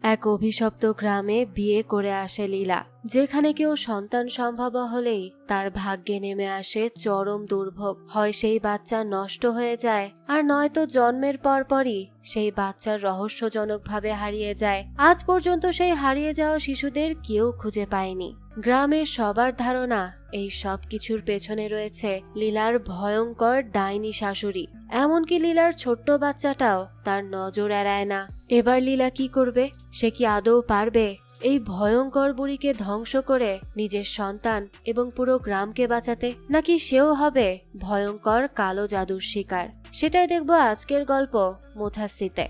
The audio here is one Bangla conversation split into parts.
এক অভিশপ্ত গ্রামে বিয়ে করে আসে লীলা, যেখানে কেউ সন্তান সম্ভব হলেই তার ভাগ্যে নেমে আসে চরম দুর্ভোগ। হয় সেই বাচ্চা নষ্ট হয়ে যায়, আর নয়তো জন্মের পরপরই সেই বাচ্চার রহস্যজনকভাবে হারিয়ে যায়। আজ পর্যন্ত সেই হারিয়ে যাওয়া শিশুদের কেউ খুঁজে পায়নি। গ্রামের সবার ধারণা এই সব কিছুর পেছনে রয়েছে লীলার ভয়ঙ্কর ডাইনি শাশুড়ি। এমনকি লীলার ছোট্ট বাচ্চাটাও তার নজর এড়ায় না। এবার লীলা কি করবে? সে কি আদৌ পারবে এই ভয়ঙ্কর বুড়িকে ধ্বংস করে নিজের সন্তান এবং পুরো গ্রামকে বাঁচাতে, নাকি সেও হবে ভয়ঙ্কর কালো জাদুর শিকার? সেটাই দেখব আজকের গল্প মুথাস্সিতে।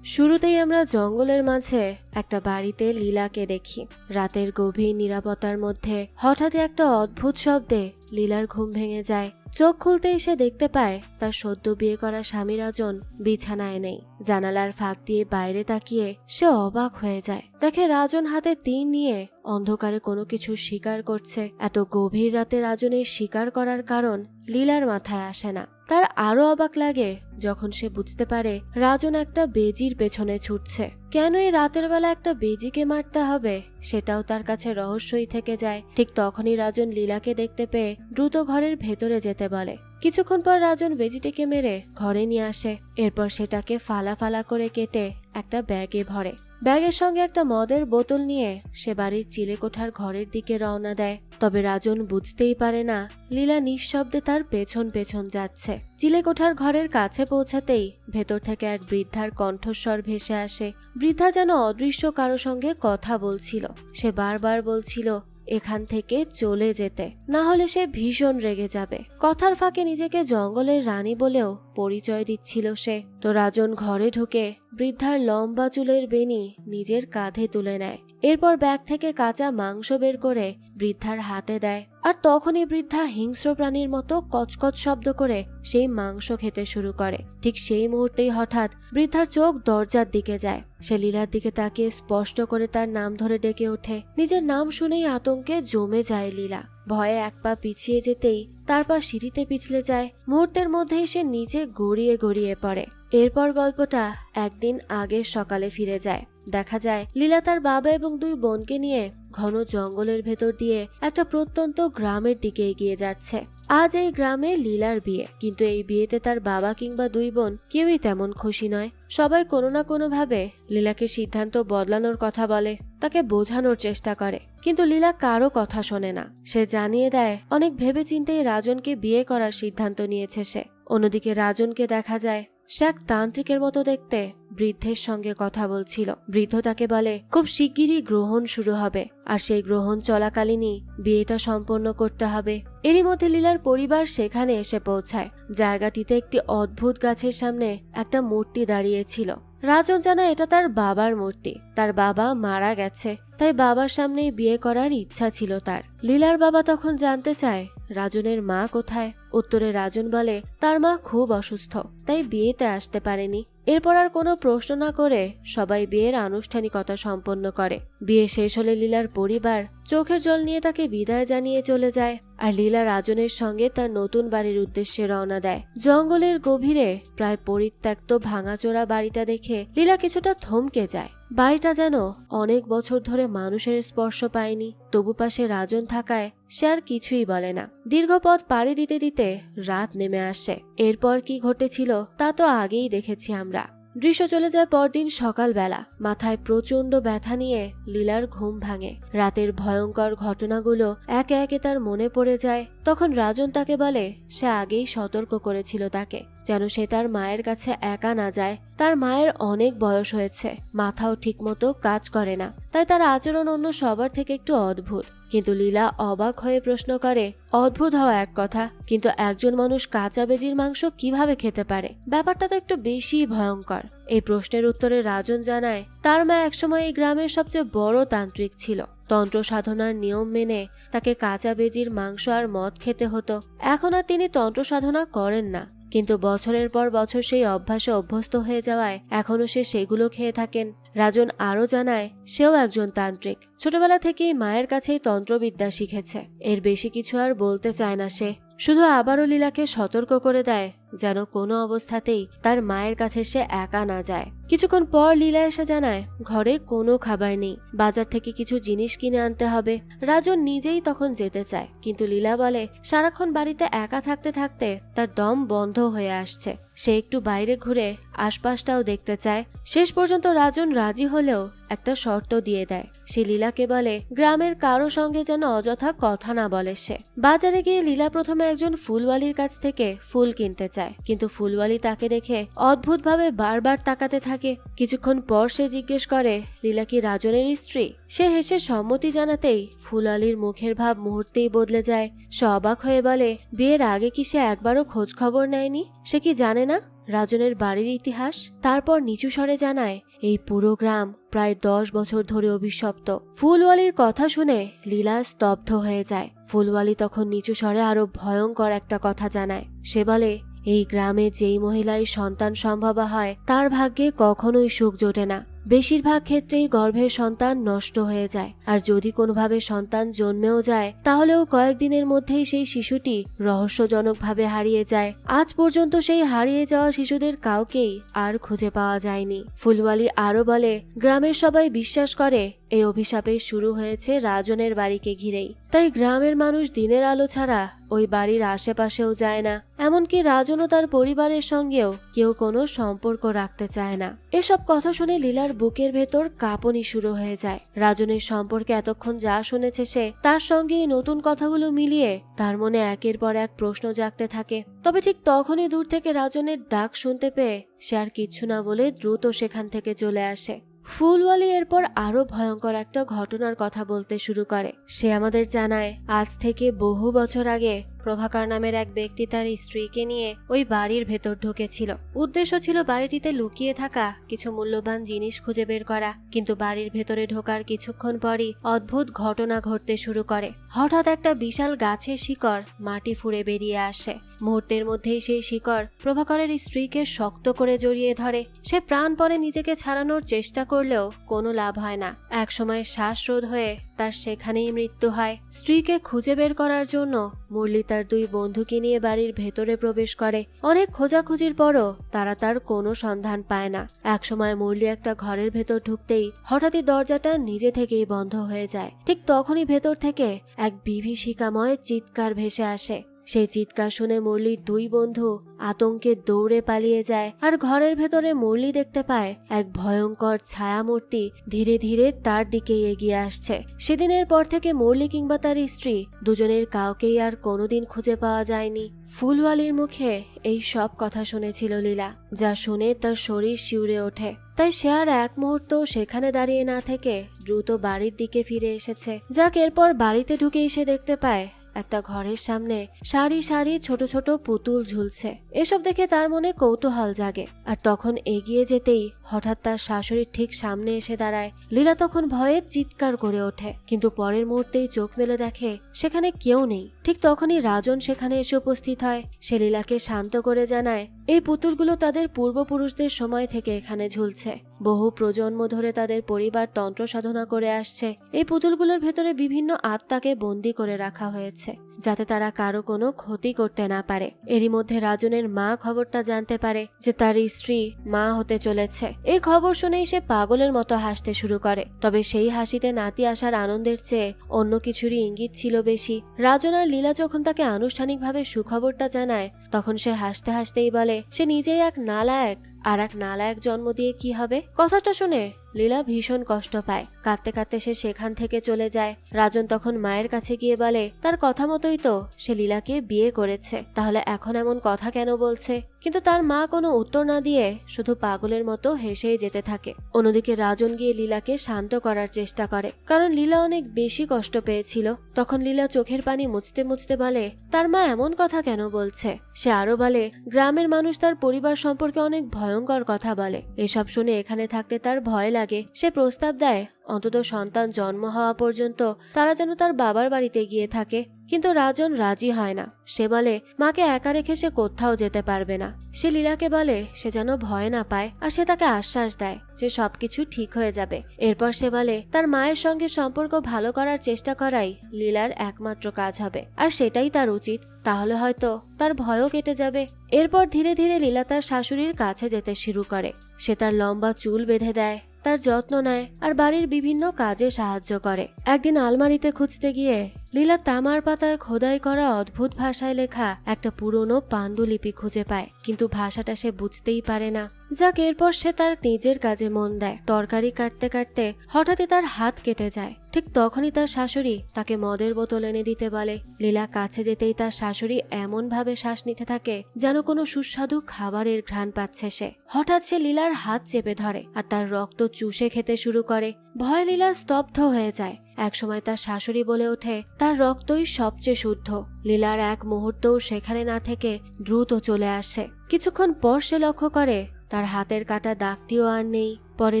শুরুতেই আমরা জঙ্গলের মাঝে একটা বাড়িতে লীলাকে দেখি। রাতের গভীর নিরাপত্তার মধ্যে হঠাৎ একটা অদ্ভুত শব্দে লীলার ঘুম ভেঙে যায়। চোখ খুলতেই সে দেখতে পায় তার সদ্য বিয়ে করা স্বামী রাজন বিছানায় নেই। জানালার ফাঁক দিয়ে বাইরে তাকিয়ে সে অবাক হয়ে যায়। দেখে রাজন হাতে তীর নিয়ে অন্ধকারে কোনো কিছু শিকার করছে। এত গভীর রাতে রাজনের শিকার করার কারণ লীলার মাথায় আসে না। তার আরো অবাক লাগে যখন সে বুঝতে পারে রাজন একটা বেজির পেছনে ছুটছে। কেন এই রাতের বেলা একটা বেজিকে মারতে হবে, সেটাও তার কাছে রহস্যই থেকে যায়। ঠিক তখনই রাজন লীলাকে দেখতে পেয়ে দ্রুত ঘরের ভেতরে যেতে বলে। কিছুক্ষণ পর রাজন বেজিটিকে মেরে ঘরে নিয়ে আসে। এরপর সেটাকে ফালা ফালা করে কেটে একটা ব্যাগে ভরে। ব্যাগের সঙ্গে একটা মদের বোতল নিয়ে সে বাড়ির চিলেকোঠার ঘরের দিকে রওনা দেয়। তবে রাজন বুঝতেই পারে না লীলা নিঃশব্দে তার পেছন পেছন যাচ্ছে। চিলেকোঠার ঘরের কাছে পৌঁছাতেই ভেতর থেকে এক বৃদ্ধার কণ্ঠস্বর ভেসে আসে। বৃদ্ধা যেন অদৃশ্য কারো সঙ্গে কথা বলছিল। সে বারবার বলছিল এখান থেকে চলে যেতে, না হলে সে ভীষণ রেগে যাবে। কথার ফাঁকে নিজেকে জঙ্গলের রানী বলেও পরিচয় দিচ্ছিল সে। তো রাজন ঘরে ঢুকে বৃদ্ধার লম্বা চুলের বেনি নিজের কাঁধে তুলে নেয়। এরপর ব্যাগ থেকে কাঁচা মাংস বের করে বৃদ্ধার হাতে দেয়। আর তখনই বৃদ্ধা হিংস্র প্রাণীর মতো কচকচ শব্দ করে সেই মাংস খেতে শুরু করে। ঠিক সেই মুহূর্তেই হঠাৎ বৃদ্ধার চোখ দরজার দিকে যায়। সে লীলার দিকে তাকিয়ে স্পষ্ট করে তার নাম ধরে ডেকে ওঠে। নিজের নাম শুনেই আতঙ্কে জমে যায় লীলা। ভয়ে এক পা পিছিয়ে যেতেই তার পা সিঁড়িতে পিছলে যায়। মুহূর্তের মধ্যেই সে নিচে গড়িয়ে গড়িয়ে পড়ে। এরপর গল্পটা একদিন আগের সকালে ফিরে যায়। দেখা যায় লীলা তার বাবা এবং দুই বোনকে নিয়ে ঘন জঙ্গলের ভেতর দিয়ে একটা প্রত্যন্ত গ্রামের দিকে এগিয়ে যাচ্ছে। আজ এই গ্রামে লীলার বিয়ে, কিন্তু এই বিয়েতে তার বাবা কিংবা দুই বোন কেউই তেমন খুশি নয়। সবাই কোনো না কোনো ভাবে লীলাকে সিদ্ধান্ত বদলানোর কথা বলে, তাকে বোঝানোর চেষ্টা করে, কিন্তু লীলা কারো কথা শোনে না। সে জানিয়ে দেয় অনেক ভেবেচিন্তেই রাজনকে বিয়ে করার সিদ্ধান্ত নিয়েছে সে। অন্যদিকে রাজনকে দেখা যায় সে এক তান্ত্রিকের মতো দেখতে বৃদ্ধের সঙ্গে কথা বলছিল। বৃদ্ধ তাকে বলে খুব শিগগিরই গ্রহণ শুরু হবে, আর সেই গ্রহণ চলাকালীনই বিয়েটা সম্পন্ন করতে হবে। এরই মধ্যে লীলার পরিবার সেখানে এসে পৌঁছায়। জায়গাটিতে একটি অদ্ভুত গাছের সামনে একটা মূর্তি দাঁড়িয়েছিল। রাজন জানা এটা তার বাবার মূর্তি। তার বাবা মারা গেছে, তাই বাবার সামনেই বিয়ে করার ইচ্ছা ছিল তার। লীলার বাবা তখন জানতে চায় রাজনের মা কোথায়। উত্তরে রাজন বলে তার মা খুব অসুস্থ, তাই বিয়েতে আসতে পারেনি। এরপর আর কোনো প্রশ্ন না করে সবাই বিয়ের আনুষ্ঠানিকতা সম্পন্ন করে। বিয়ে শেষ হলে লীলার পরিবার চোখের জল নিয়ে তাকে বিদায় জানিয়ে চলে যায়। আর লীলা রাজনের সঙ্গে তার নতুন বাড়ির উদ্দেশ্যে রওনা দেয়। জঙ্গলের গভীরে প্রায় পরিত্যক্ত ভাঙাচোরা বাড়িটা দেখে লীলা কিছুটা থমকে যায়। বাড়িটা যেন অনেক বছর ধরে মানুষের স্পর্শ পায়নি। তবু পাশে রাজন থাকায় সে আর কিছুই বলে না। দীর্ঘ পথ পাড়ি দিতে দিতে রাত নেমে আসে। এরপর কি ঘটেছিল তা তো আগেই দেখেছি আমরা। দৃশ্য চলে যায় পরদিন সকালবেলা। মাথায় প্রচন্ড ব্যথা নিয়ে লীলার ঘুম ভাঙে। রাতের ভয়ঙ্কর ঘটনাগুলো একে একে তার মনে পড়ে যায়। তখন রাজন তাকে বলে সে আগেই সতর্ক করেছিল তাকে, যেন সে তার মায়ের কাছে একা না যায়। তার মায়ের অনেক বয়স হয়েছে, মাথাও ঠিকমতো কাজ করে না, তাই তার আচরণ অন্য সবার থেকে একটু অদ্ভুত। কিন্তু লীলা অবাক হয়ে প্রশ্ন করে, অদ্ভুত হওয়া এক কথা, কিন্তু একজন মানুষ কাঁচা বেজির মাংস কিভাবে খেতে পারে? ব্যাপারটা তো একটু বেশি ভয়ঙ্কর। এই প্রশ্নের উত্তরে রাজন জানায় তার মা একসময় এই গ্রামের সবচেয়ে বড় তান্ত্রিক ছিল। তন্ত্র সাধনার নিয়ম মেনে তাকে কাঁচা বেজির মাংস আর মদ খেতে হতো। এখন আর তিনি তন্ত্র সাধনা করেন না, কিন্তু বছরের পর বছর সেই অভ্যাসে অভ্যস্ত হয়ে যাওয়ায় এখনো সে সেগুলো খেয়ে থাকেন। রাজন আরো জানায় সেও একজন তান্ত্রিক। ছোটবেলা থেকেই মায়ের কাছেই তন্ত্রবিদ্যা শিখেছে। এর বেশি কিছু আর বলতে চায় না সে। শুধু আবারও লীলাকে সতর্ক করে দেয় যেন কোনো অবস্থাতেই তার মায়ের কাছে সে একা না যায়। কিছুক্ষণ পর লীলা এসে জানায় ঘরে কোনো খাবার নেই, বাজার থেকে কিছু জিনিস কিনে আনতে হবে। রাজন নিজেই তখন যেতে চায়, কিন্তু লীলা বলে সারাক্ষণ বাড়িতে একা থাকতে থাকতে তার দম বন্ধ হয়ে আসছে, সে একটু বাইরে ঘুরে আশপাশটাও দেখতে চায়। শেষ পর্যন্ত রাজন রাজি হলেও একটা শর্ত দিয়ে দেয়। সে লীলাকে বলে গ্রামের কারো সঙ্গে যেন অযথা কথা না বলে সে। বাজারে গিয়ে লীলা প্রথমে একজন ফুলওয়ালির কাছ থেকে ফুল কিনতে চায়, কিন্তু ফুলওয়ালি তাকে দেখে অদ্ভুতভাবে বারবার তাকাতে থাকে। কিছুক্ষণ পর সে জিজ্ঞেস করে লীলা কি রাজনের স্ত্রী। সে হেসে সম্মতি জানাতেই ফুলওয়ালির মুখের ভাব মুহূর্তেই বদলে যায়। সে অবাক হয়ে বলে বিয়ের আগে কি সে একবারও খোঁজ খবর নেয়নি? সে কি জানে না রাজনের বাড়ির ইতিহাস? তারপর নিচু স্বরে জানায় এই পুরো গ্রাম প্রায় 10 বছর ধরে অভিশপ্ত। ফুলওয়ালির কথা শুনে লীলা স্তব্ধ হয়ে যায়। ফুলওয়ালি তখন নিচু স্বরে আরো ভয়ঙ্কর একটা কথা জানায়। সে বলে এই গ্রামে যেই মহিলাই সন্তান সম্ভবা হয় তার ভাগ্যে কখনোই সুখ জোটে না। বেশিরভাগ ক্ষেত্রেই গর্ভের সন্তান নষ্ট হয়ে যায়, আর যদি কোনোভাবে সন্তান জন্মেও যায় তাহলেও কয়েকদিনের মধ্যেই সেই শিশুটি রহস্যজনকভাবে হারিয়ে যায়। আজ পর্যন্ত সেই হারিয়ে যাওয়া শিশুদের কাউকেই আর খুঁজে পাওয়া যায়নি। ফুলওয়ালি আরো বলে গ্রামের সবাই বিশ্বাস করে এই অভিশাপের শুরু হয়েছে রাজনের বাড়িকে ঘিরেই, তাই গ্রামের মানুষ দিনের আলো ছাড়া ওই বাড়ির আশেপাশেও যায় না। এমনকি রাজন ও তার পরিবারের সঙ্গেও কেউ কোনো সম্পর্ক রাখতে চায় না। এসব কথা শুনে লীলার বুকের ভেতর কাঁপুনি শুরু হয়ে যায়। রাজনের সম্পর্কে এতক্ষণ যা শুনেছে সে, তার সঙ্গে এই নতুন কথাগুলো মিলিয়ে তার মনে একের পর এক প্রশ্ন জাগতে থাকে। তবে ঠিক তখনই দূর থেকে রাজনের ডাক শুনতে পেয়ে সে আর কিচ্ছু না বলে দ্রুত সেখান থেকে চলে আসে। ফুলওয়ালি এরপর আরো ভয়ঙ্কর একটা ঘটনার কথা বলতে শুরু করে। সে আমাদের জানায় আজ থেকে বহু বছর আগে প্রভাকর নামের এক ব্যক্তি তার স্ত্রীকে নিয়ে ওই বাড়ির ভেতর ঢুকেছিল। উদ্দেশ্য ছিল বাড়িটিতে লুকিয়ে থাকা কিছু মূল্যবান জিনিস খুঁজে বের করা। কিন্তু বাড়ির ভেতরে ঢোকার কিছুক্ষণ পরই অদ্ভুত ঘটনা ঘটতে শুরু করে। হঠাৎ একটা বিশাল গাছের শিকড় মাটি ফুঁড়ে বেরিয়ে আসে। মুহূর্তের মধ্যেই সেই শিকড় প্রভাকরের স্ত্রীকে শক্ত করে জড়িয়ে ধরে। সে প্রাণপণে নিজেকে ছাড়ানোর চেষ্টা করলেও কোনো লাভ হয় না। একসময় শ্বাসরোধ হয়ে তার সেখানেই মৃত্যু হয়। স্ত্রীকে খুঁজে বের করার জন্য মুরলি তার 2 বন্ধুকে নিয়ে বাড়ির ভেতরে প্রবেশ করে। অনেক খোঁজাখুঁজির পরও তারা তার কোনো সন্ধান পায় না। একসময় মুরলি একটা ঘরের ভেতর ঢুকতেই হঠাৎই দরজাটা নিজে থেকেই বন্ধ হয়ে যায়। ঠিক তখনই ভেতর থেকে এক বিভীষিকাময় চিৎকার ভেসে আসে। সেই চিৎকার শুনে মুরলির 2 বন্ধু আতঙ্কে দৌড়ে পালিয়ে যায়। আর ঘরের ভেতরে মুরলি দেখতে পায় এক ভয়ঙ্কর ছায়ামূর্তি ধীরে ধীরে তার দিকে এগিয়ে আসছে। সেদিনের পর থেকে মুরলি কিংবা তার স্ত্রী দুজনের কাউকেই আর কোনোদিন খুঁজে পাওয়া যায়নি। ফুলওয়ালির মুখে এই সব কথা শুনেছিল লীলা, যা শুনে তার শরীর শিউরে ওঠে। তাই সে আর এক মুহূর্ত সেখানে দাঁড়িয়ে না থেকে দ্রুত বাড়ির দিকে ফিরে এসেছে। যাক, এরপর বাড়িতে ঢুকে এসে দেখতে পায় একটা ঘরের সামনে সারি সারি ছোট ছোট পুতুল ঝুলছে। এসব দেখে তার মনে কৌতূহল জাগে। আর তখন এগিয়ে যেতেই হঠাৎ তার শাশুড়ির ঠিক সামনে এসে দাঁড়ায়। লীলা তখন ভয়ে চিৎকার করে ওঠে, কিন্তু পরের মুহূর্তেই চোখ মেলে দেখে সেখানে কেউ নেই। ঠিক তখনই রাজন সেখানে এসে উপস্থিত হয়। সে লীলাকে শান্ত করে জানায় এই পুতুলগুলো তাদের পূর্বপুরুষদের সময় থেকে এখানে ঝুলছে। বহু প্রজন্ম ধরে তাদের পরিবার তন্ত্র সাধনা করে আসছে। এই পুতুলগুলোর ভেতরে বিভিন্ন আত্মাকে বন্দী করে রাখা হয়েছে, যাতে তারা কারো কোনো ক্ষতি করতে না পারে। এরই মধ্যে রাজনের মা খবরটা জানতে পারে যে তার স্ত্রী মা হতে চলেছে। এই খবর শুনেই সে পাগলের মতো হাসতে শুরু করে। তবে সেই হাসিতে নাতি আসার আনন্দের চেয়ে অন্য কিছুরই ইঙ্গিত ছিল বেশি। রাজন আর লীলা যখন তাকে আনুষ্ঠানিকভাবে সুখবরটা জানায়, তখন সে হাসতে হাসতেই বলে সে নিজেই এক নালায়েক, আর এক নালায়েক জন্ম দিয়ে কি হবে। কথাটা শুনে লীলা ভীষণ কষ্ট পায়। কাঁদতে কাঁদতে সে সেখান থেকে চলে যায়। রাজন তখন মায়ের কাছে গিয়ে বলে তার কথা মতোই তো সে লীলাকে বিয়ে করেছে, তাহলে এখন এমন কথা কেন বলছে। কিন্তু তার মা কোনো উত্তর না দিয়ে শুধু পাগলের মতো হেসেই যেতে থাকে। অন্যদিকে রাজন গিয়ে লীলাকে শান্ত করার চেষ্টা করে, কারণ লীলা অনেক বেশি কষ্ট পেয়েছিল। তখন লীলা চোখের পানি মুছতে মুছতে বলে তার মা এমন কথা কেন বলছে। সে আরো বলে গ্রামের মানুষ তার পরিবার সম্পর্কে অনেক ভয়ঙ্কর কথা বলে। এসব শুনে এখানে থাকতে তার ভয় লাগে। সে প্রস্তাব দেয় অন্তত সন্তান জন্ম হওয়া পর্যন্ত তারা যেন তার বাবার বাড়িতে গিয়ে থাকে। কিন্তু রাজন রাজি হয় না। সে বলে মাকে একা রেখে সে কোথাও যেতে পারবে না। সে লীলাকে বলে সে যেন ভয় না পায়, আর সে তাকে আশ্বাস দেয় যে সবকিছু ঠিক হয়ে যাবে। এরপর সে বলে তার মায়ের সঙ্গে সম্পর্ক ভালো করার চেষ্টা করাই লীলার একমাত্র কাজ হবে, আর সেটাই তার উচিত। তাহলে হয়তো তার ভয়ও কেটে যাবে। এরপর ধীরে ধীরে লীলা তার শাশুড়ির কাছে যেতে শুরু করে। সে তার লম্বা চুল বেঁধে দেয়, তার যত্ন নেয় আর বাড়ির বিভিন্ন কাজে সাহায্য করে। একদিন আলমারিতে খুঁজতে গিয়ে লীলা তামার পাতায় খোদাই করা অদ্ভুত ভাষায় লেখা একটা পুরনো পাণ্ডুলিপি খুঁজে পায়, কিন্তু ভাষাটা সে বুঝতেই পারে না। যাক, এরপর সে তার নিজের কাজে মন দেয়। তরকারি কাটতে কাটতে হঠাৎই তার হাত কেটে যায়। ঠিক তখনই তার শাশুড়ি তাকে মদের বোতল এনে দিতে বলে। লীলা কাছে যেতেই তার শাশুড়ি এমন ভাবে শ্বাস নিতে থাকে যেন কোনো সুস্বাদু খাবারের ঘ্রাণ পাচ্ছে সে। হঠাৎ সে লীলার হাত চেপে ধরে আর তার রক্ত চুষে খেতে শুরু করে। ভয় লীলা স্তব্ধ হয়ে যায়। একসময় তার শাশুড়ি বলে ওঠে, তার রক্তই সবচেয়ে শুদ্ধ। লীলার এক মুহূর্তও সেখানে না থেকে দ্রুত চলে আসে। কিছুক্ষণ পর সে লক্ষ্য করে তার হাতের কাটা দাগটিও আর নেই। পরে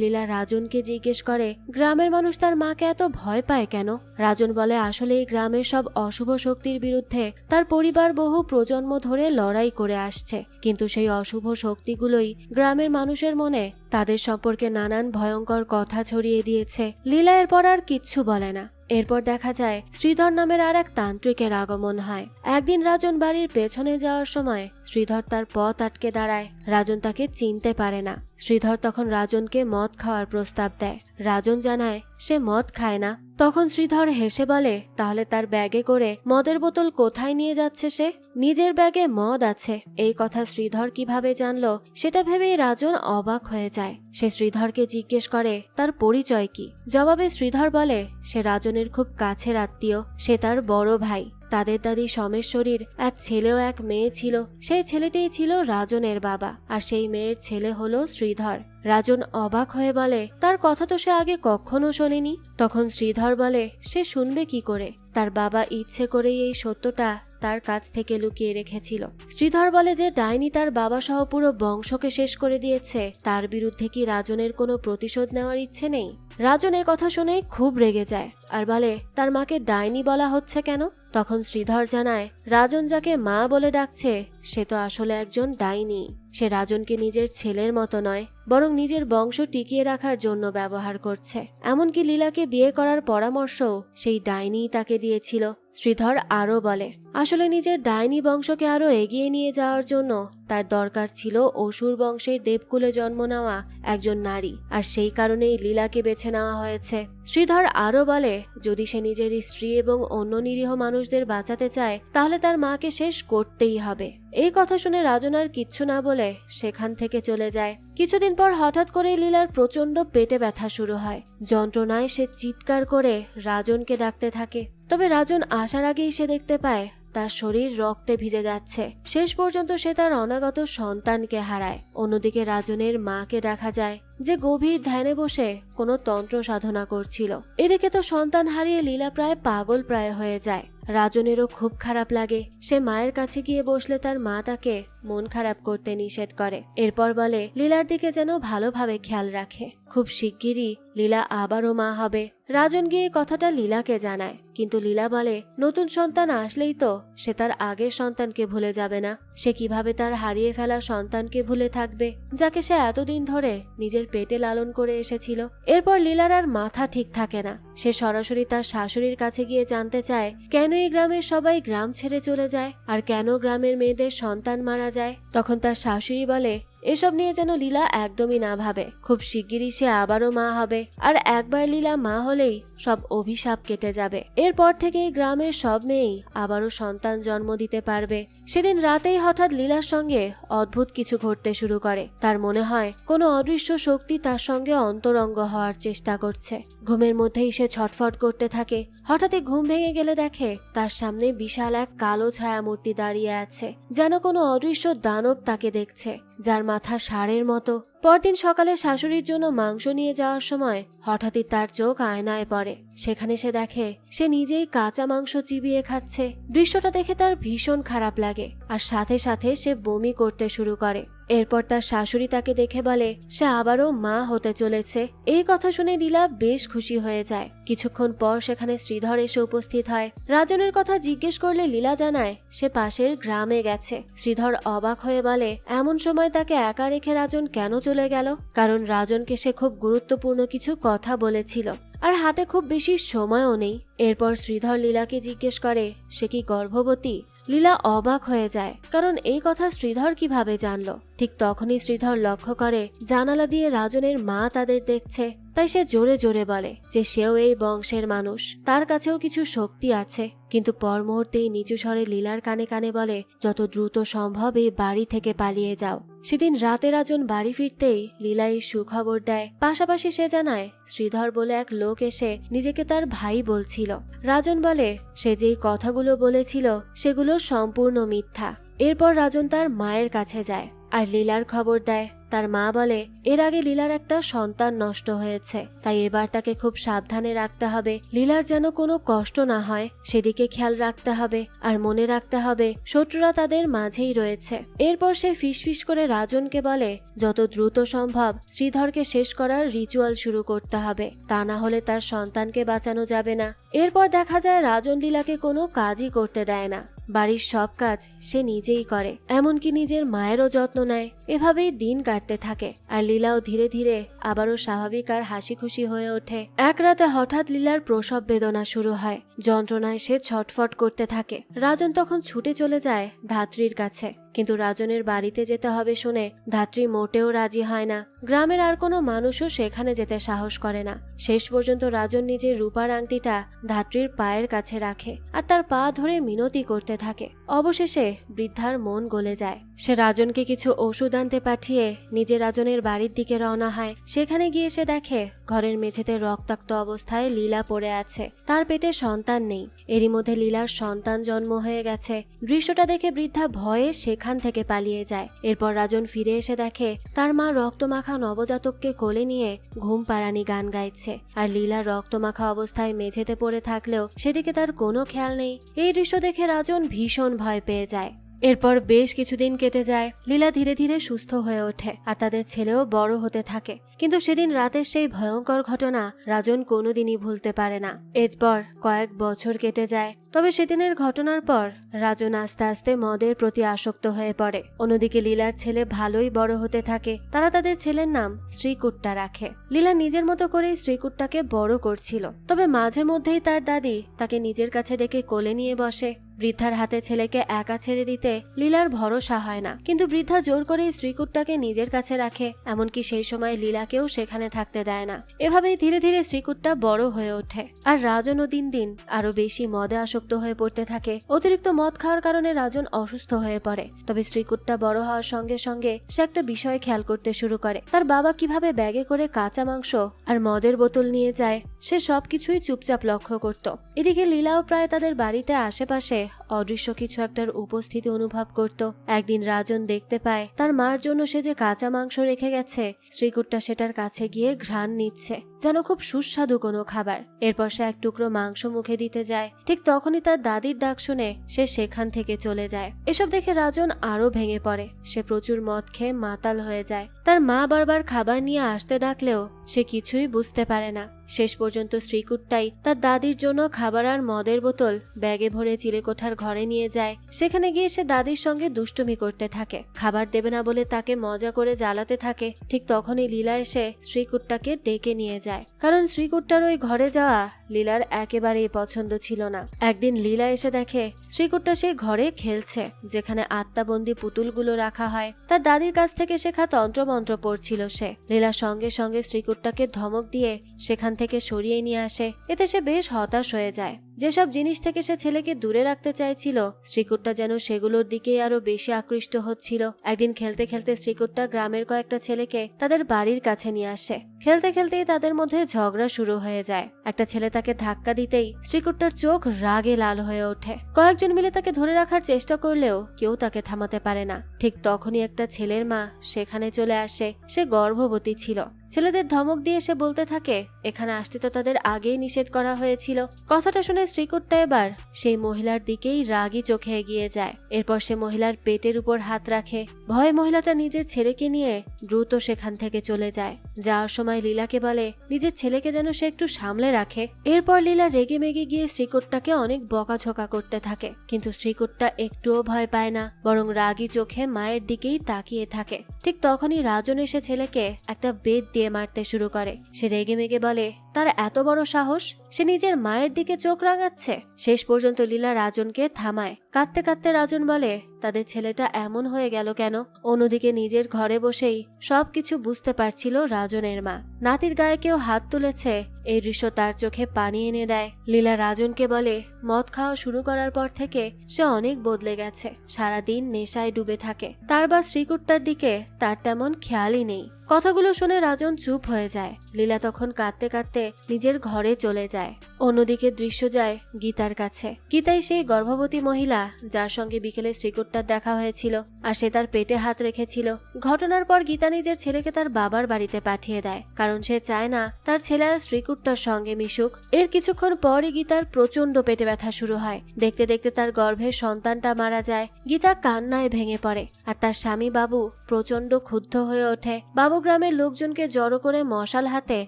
লীলা রাজনকে জিজ্ঞেস করে, গ্রামের মানুষ তার মাকে এত ভয় পায় কেন? রাজন বলে, আসলে এই গ্রামের সব অশুভ শক্তির বিরুদ্ধে তার পরিবার বহু প্রজন্ম ধরে লড়াই করে আসছে, কিন্তু সেই অশুভ শক্তিগুলোই গ্রামের মানুষের মনে তাদের সম্পর্কে নানান ভয়ঙ্কর কথা ছড়িয়ে দিয়েছে। লীলা এরপর আর কিচ্ছু বলে না। এরপর দেখা যায় শ্রীধর নামের আর এক তান্ত্রিকের আগমন হয়। একদিন রাজন বাড়ির পেছনে যাওয়ার সময় শ্রীধর তার পথ আটকে দাঁড়ায়। রাজন তাকে চিনতে পারে না। শ্রীধর তখন রাজনকে মদ খাওয়ার প্রস্তাব দেয়। রাজন জানায় সে মদ খায় না। তখন শ্রীধর হেসে বলে, তাহলে তার ব্যাগে করে মদের বোতল কোথায় নিয়ে যাচ্ছে সে? নিজের ব্যাগে মদ আছে। এই কথা শ্রীধর কিভাবে জানলো সেটা ভেবেই রাজন অবাক হয়ে যায়। সে শ্রীধরকে জিজ্ঞেস করে তার পরিচয় কি। জবাবে শ্রীধর বলে সে রাজনের খুব কাছের আত্মীয়, সে তার বড় ভাই। তাদের দাদি সমেশ্বরীর এক ছেলে ও এক মেয়ে ছিল। সেই ছেলেটিই ছিল রাজনের বাবা, আর সেই মেয়ের ছেলে হলো শ্রীধর। রাজন অবাক হয়ে বলে, তার কথা তো সে আগে কখনো শোনেনি। তখন শ্রীধর বলে, সে শুনবে কি করে? তার বাবা ইচ্ছে করেই এই সত্যটা তার কাছ থেকে লুকিয়ে রেখেছিল। শ্রীধর বলে যে ডাইনি তার বাবা সহ পুরো বংশকে শেষ করে দিয়েছে, তার বিরুদ্ধে কি রাজনের কোনো প্রতিশোধ নেওয়ার ইচ্ছে নেই? রাজন এ কথা শুনে খুব রেগে যায় আর বলে, তার মাকে ডাইনি বলা হচ্ছে কেন? তখন শ্রীধর জানায়, রাজন যাকে মা বলে ডাকছে সে তো আসলে একজন ডাইনি। সে রাজনকে নিজের ছেলের মতো নয়, বরং নিজের বংশ টিকিয়ে রাখার জন্য ব্যবহার করছে। এমনকি লীলাকে বিয়ে করার পরামর্শও সেই ডাইনিই তাকে দিয়েছিল। শ্রীধর আরও বলে, আসলে নিজের ডাইনি বংশকে আরো এগিয়ে নিয়ে যাওয়ার জন্য তার দরকার ছিল অসুর বংশের দেবকুলে জন্ম নেওয়া একজন নারী, আর সেই কারণেই লীলাকে বেছে নেওয়া হয়েছে। শ্রীধর আরও বলে, যদি সে নিজের স্ত্রী এবং অন্য নিরীহ মানুষদের বাঁচাতে চায় তাহলে তার মাকে শেষ করতেই হবে। এই কথা শুনে রাজন আর কিচ্ছু না বলে সেখান থেকে চলে যায়। কিছুদিন পর হঠাৎ করে লীলার প্রচন্ড পেটে ব্যথা শুরু হয়। যন্ত্রণায় সে চিৎকার করে রাজনকে ডাকতে থাকে। তবে রাজন আসার আগেই সে দেখতে পায় তার শরীর রক্তে ভিজে যাচ্ছে। শেষ পর্যন্ত সে তার অনাগত সন্তানকে হারায়। অন্যদিকে রাজনের মাকে দেখা যায় যে গভীর ধ্যানে বসে কোনো তন্ত্র সাধনা করছিল। এদিকে তো সন্তান হারিয়ে লীলা প্রায় পাগল প্রায় হয়ে যায়। রাজনেরও খুব খারাপ লাগে। সে মায়ের কাছে গিয়ে বসলে তার মা তাকে মন খারাপ করতে নিষেধ করে। এরপর বলে লীলার দিকে যেন ভালোভাবে খেয়াল রাখে। খুব শিগগিরই লীলা আবারও মা হবে। রাজন গিয়ে কথাটা লীলাকে জানায়, কিন্তু লীলা বলে নতুন সন্তান আসলেই তো সে তার আগের সন্তানকে ভুলে যাবে না। সে কিভাবে তার হারিয়ে ফেলা সন্তানকে ভুলে থাকবে, যাকে সে এতদিন ধরে নিজের পেটে লালন করে এসেছিল। এরপর লীলার আর মাথা ঠিক থাকে না। সে সরাসরি তার শাশুড়ির কাছে গিয়ে জানতে চায় কেন এই গ্রামের সবাই গ্রাম ছেড়ে চলে যায় আর কেন গ্রামের মেয়েদের সন্তান মারা যায়। তখন তার শাশুড়ি বলে এসব নিয়ে যেন লীলা একদমই না ভাবে। খুব শিগগিরই সে আবারও মা হবে, আর একবার লীলা মা হলেই সব অভিশাপ কেটে যাবে। এরপর থেকে গ্রামের সব মেয়েই আবারও সন্তান জন্ম দিতে পারবে। সেদিন রাতেই হঠাৎ লীলার সঙ্গে অদ্ভুত কিছু ঘটতে শুরু করে। তার মনে হয় কোনো অদৃশ্য শক্তি তার সঙ্গে অন্তরঙ্গ হওয়ার চেষ্টা করছে। ঘুমের মধ্যেই সে ছটফট করতে থাকে। হঠাৎই ঘুম ভেঙে গেলে দেখে তার সামনে বিশাল এক কালো ছায়ামূর্তি দাঁড়িয়ে আছে, যেন কোনো অদৃশ্য দানব তাকে দেখছে, যার মাথা ষাঁড়ের মতো। পরদিন সকালে শাশুড়ির জন্য মাংস নিয়ে যাওয়ার সময় হঠাৎই তার চোখ আয়নায় পড়ে। সেখানে সে দেখে সে নিজেই কাঁচা মাংস চিবিয়ে খাচ্ছে। দৃশ্যটা দেখে তার ভীষণ খারাপ লাগে, আর সাথে সাথে সে বমি করতে শুরু করে। এরপর তার শাশুড়ি তাকে দেখে বলে সে আবারও মা হতে চলেছে। এই কথা শুনে লীলা বেশ খুশি হয়ে যায়। কিছুক্ষণ পর সেখানে শ্রীধর এসে উপস্থিত হয়। রাজনের কথা জিজ্ঞেস করলে লীলা জানায় সে পাশের গ্রামে গেছে। শ্রীধর অবাক হয়ে বলে এমন সময় তাকে একা রেখে রাজন কেন চলে গেল? কারণ রাজনকে সে খুব গুরুত্বপূর্ণ কিছু কথা বলেছিল। আর হাতে খুব বেশি সময়ও নেই। এরপর শ্রীধর লীলাকে জিজ্ঞেস করে সে কি গর্ভবতী। লীলা অবাক হয়ে যায়, কারণ এই কথা শ্রীধর কিভাবে জানলো। ঠিক তখনই শ্রীধর লক্ষ্য করে জানালা দিয়ে রাজনের মা তাদের দেখছে। তাই সে জোরে জোরে বলে যে সেও এই বংশের মানুষ, তার কাছেও কিছু শক্তি আছে। কিন্তু পর মুহূর্তেই নিচু স্বরে লীলার কানে কানে বলে যত দ্রুত সম্ভব এই বাড়ি থেকে পালিয়ে যাও। সেদিন রাতে রাজন বাড়ি ফিরতেই লীলা এই সুখবর দেয়। পাশাপাশি সে জানায় শ্রীধর বলে এক লোক এসে নিজেকে তার ভাই বলছিল। রাজন বলে সে যেই কথাগুলো বলেছিল সেগুলো সম্পূর্ণ মিথ্যা। এরপর রাজন তার মায়ের কাছে যায় আর লীলার খবর দেয়। তার মা বলে এর আগে লীলার একটা সন্তান নষ্ট হয়েছে, তাই এবার তাকে খুব সাবধানে রাখতে হবে। লীলার যেন কোনো কষ্ট না হয় সেদিকে খেয়াল রাখতে হবে। আর মনে রাখতে হবে শত্রুরা তাদের মাঝেই রয়েছে। এরপর সে ফিসফিস করে রাজনকে বলে যত দ্রুত সম্ভব শ্রীধরকে শেষ করার রিচুয়াল শুরু করতে হবে, তা না হলে তার সন্তানকে বাঁচানো যাবে না। এরপর দেখা যায় রাজন লীলাকে কোনো কাজই করতে দেয় না। বাড়ির সব কাজ সে নিজেই করে, এমনকি নিজের মায়েরও যত্ন নেয়। এভাবেই দিন কাটতে থাকে আর লীলাও ধীরে ধীরে আবারও স্বাভাবিক আর হাসি খুশি হয়ে ওঠে। এক রাতে হঠাৎ লীলার প্রসব বেদনা শুরু হয়। যন্ত্রণায় সে ছটফট করতে থাকে। রাজন তখন ছুটে চলে যায় ধাত্রীর কাছে, কিন্তু রাজনের বাড়িতে যেতে হবে শুনে ধাত্রী মোটেও রাজি হয় না। গ্রামের আর কোনো মানুষও সেখানে যেতে সাহস করে না। শেষ পর্যন্ত রাজন নিজের রূপার আংটিটা ধাত্রীর পায়ের কাছে রাখে আর তার পা ধরে মিনতি করতে থাকে। অবশেষে বৃদ্ধার মন গলে যায়। সে রাজনকে কিছু ওষুধ আনতে পাঠিয়ে নিজে রাজনের বাড়ির দিকে রওনা হয়। সেখানে গিয়ে সে দেখে ঘরের মেঝেতে রক্তাক্ত অবস্থায় লীলা পড়ে আছে। তার পেটে সন্তান নেই। এরই মধ্যে লীলার সন্তান জন্ম হয়ে গেছে। দৃশ্যটা দেখে বৃদ্ধা ভয়ে সেখান থেকে পালিয়ে যায়। এরপর রাজন ফিরে এসে দেখে তার মা রক্তমাখা নবজাতককে কোলে নিয়ে ঘুম পাড়ানি গান গাইছে। আর লীলা রক্তমাখা অবস্থায় মেঝেতে পড়ে থাকলেও সেদিকে তার কোনো খেয়াল নেই। এই দৃশ্য দেখে রাজন ভীষণ ভয় পেয়ে যায়। এরপর বেশ কিছুদিন কেটে যায়। লীলা ধীরে ধীরে সুস্থ হয়ে ওঠে আর তাদের ছেলেও বড় হতে থাকে। কিন্তু সেদিন রাতের সেই ভয়ঙ্কর ঘটনা রাজন কোনোদিনই ভুলতে পারে না। এরপর কয়েক বছর কেটে যায়। তবে সেদিনের ঘটনার পর রাজন আস্তে আস্তে মদের প্রতি আসক্ত হয়ে পড়ে। অন্যদিকে লীলার ছেলে ভালোই বড় হতে থাকে। তারা তাদের ছেলের নাম শ্রীকুট্টা রাখে। লীলা নিজের মতো করেই শ্রীকুট্টাকে বড় করছিল। তবে মাঝে মধ্যেই তার দাদি তাকে নিজের কাছে ডেকে কোলে নিয়ে বসে। বৃদ্ধার হাতে ছেলেকে একা ছেড়ে দিতে লীলার ভরসা হয় না, কিন্তু বৃদ্ধা জোর করেই শ্রীকুট্টাকে নিজের কাছে রাখে। এমনকি সেই সময় লীলাকেও সেখানে থাকতে দেয় না। এভাবেই ধীরে ধীরে শ্রীকুট্টা বড় হয়ে ওঠে আর রাজনও দিন দিন আরো বেশি মদে আসক্ত হয়ে পড়তে থাকে। অতিরিক্ত মদ খাওয়ার কারণে রাজন অসুস্থ হয়ে পড়ে। তবে শ্রীকুট্টা বড় হওয়ার সঙ্গে সঙ্গে সে একটা বিষয় খেয়াল করতে শুরু করে। তার বাবা কিভাবে ব্যাগে করে কাঁচা মাংস আর মদের বোতল নিয়ে যায় সে সবকিছুই চুপচাপ লক্ষ্য করত। এদিকে লীলাও প্রায় তাদের বাড়িতে আশেপাশে অদৃশ্য কিছু একটার উপস্থিতি অনুভব করত। একদিন রাজন দেখতে পায় তার মার জন্য সে যে কাঁচা মাংস রেখে গেছে শ্রীকুট্টা সেটার কাছে গিয়ে ঘ্রাণ নিচ্ছে, যেন খুব সুস্বাদু কোনো খাবার। এরপর সে এক টুকরো মাংস মুখে দিতে যায়। ঠিক তখনই তার দাদির ডাক শুনে সে সেখান থেকে চলে যায়। এসব দেখে রাজন আরো ভেঙে পড়ে। সে প্রচুর মদ খেয়ে মাতাল হয়ে যায়। তার মা বারবার খাবার নিয়ে আসতে ডাকলেও সে কিছুই বুঝতে পারে না। শেষ পর্যন্ত শ্রীকুট্টাই তার দাদির জন্য খাবার আর মদের বোতল ব্যাগে ভরে চিলেকোঠার ঘরে নিয়ে যায়। সেখানে গিয়ে সে দাদির সঙ্গে দুষ্টুমি করতে থাকে। খাবার দেবে না বলে তাকে মজা করে জ্বালাতে থাকে। ঠিক তখনই লীলা এসে শ্রীকুট্টাকে ডেকে নিয়ে যায়, কারণ শ্রীকুট্টার ওই ঘরে যাওয়া লীলার একেবারেই পছন্দ ছিল না। একদিন লীলা এসে দেখে শ্রীকুট্টা সেই ঘরে খেলছে যেখানে আত্মাবন্দী পুতুলগুলো রাখা হয়। তার দাদির কাছ থেকে শেখা তন্ত্রমন্ত্র পড়ছিল সে। লীলা সঙ্গে সঙ্গে শ্রীকুট্টাকে ধমক দিয়ে সেখান থেকে সরিয়ে নিয়ে আসে। এতে সে বেশ হতাশ হয়ে যায়। যেসব জিনিস থেকে সে ছেলেকে দূরে রাখতে চাইছিল শ্রীকুট্টা যেন সেগুলোর দিকেই আরো বেশি আকৃষ্ট হচ্ছিল। একদিন খেলতে খেলতে শ্রীকুট্টা গ্রামের কয়েকটা ছেলেকে তাদের বাড়ির কাছে নিয়ে আসে। খেলতে খেলতেই তাদের মধ্যে ঝগড়া শুরু হয়ে যায়। একটা ছেলে তাকে ধাক্কা দিতেই শ্রীকুট্টার চোখ রাগে লাল হয়ে ওঠে। কয়েকজন মিলে তাকে ধরে রাখার চেষ্টা করলেও কেউ তাকে থামাতে পারে না। ঠিক তখনই একটা ছেলের মা সেখানে চলে আসে। সে গর্ভবতী ছিল। ছেলেদের ধমক দিয়ে সে বলতে থাকে এখানে আসতে তো তাদের আগেই নিষেধ করা হয়েছিল। কথাটা শুনে শ্রীকুট্টা এবার সেই মহিলার দিকেই রাগী চোখে এগিয়ে যায়। এরপর সে মহিলার পেটের উপর হাত রাখে। ভয়ে মহিলাটা নিজের ছেলেকে নিয়ে দ্রুত সেখান থেকে চলে যায়। যাওয়ার সময় লীলাকে বলে নিজের ছেলেকে যেন সে একটু সামলে রাখে। এরপর লীলা রেগে মেগে গিয়ে শ্রীকুট্টাকে অনেক বকাঝকা করতে থাকে, কিন্তু শ্রীকুট্টা একটুও ভয় পায় না, বরং রাগী চোখে মায়ের দিকেই তাকিয়ে থাকে। ঠিক তখনই রাজন এসে ছেলেকে একটা বেত দিয়ে মারতে শুরু করে। সে রেগে মেগে বলে তার এত বড় সাহস, সে নিজের মায়ের দিকে চোখ রাঙাচ্ছে। শেষ পর্যন্ত লীলা রাজনকে থামায়। কাঁদতে কাঁদতে রাজন বলে তাদের ছেলেটা এমন হয়ে গেল কেন। অন্যদিকে নিজের ঘরে বসেই সবকিছু বুঝতে পারছিল রাজনের মা। নাতির গায়ে কেউ হাত তুলেছে, এই দৃশ্য তার চোখে পানি এনে দেয়। লীলা রাজনকে বলে মদ খাওয়া শুরু করার পর থেকে সে অনেক বদলে গেছে। সারাদিন নেশায় ডুবে থাকে, তার বা শ্রীকুট্টার দিকে তার তেমন খেয়ালই নেই। কথাগুলো শুনে রাজন চুপ হয়ে যায়। লীলা তখন কাঁদতে কাঁদতে নিজের ঘরে চলে যায়। অন্যদিকে দৃশ্য যায় গীতার কাছে। গীতাই সেই গর্ভবতী মহিলা যার সঙ্গে বিকেলে শ্রীকুট্টার দেখা হয়েছিল, আর সে তার পেটে হাত রেখেছিল। ঘটনার পর গীতা নিজের ছেলেকে তার বাবার বাড়িতে পাঠিয়ে দেয়, কারণ সে চায় না তার ছেলে আর শ্রীকুট্টার সঙ্গে মিশুক। এর কিছুক্ষণ পরই গীতার প্রচন্ড পেটে ব্যথা শুরু হয়। দেখতে দেখতে তার গর্ভের সন্তানটা মারা যায়। গীতা কান্নায় ভেঙে পড়ে, আর তার স্বামী বাবু প্রচন্ড ক্ষুব্ধ হয়ে ওঠে। বাবু গ্রামের লোকজনকে জড়ো করে মশাল হাতে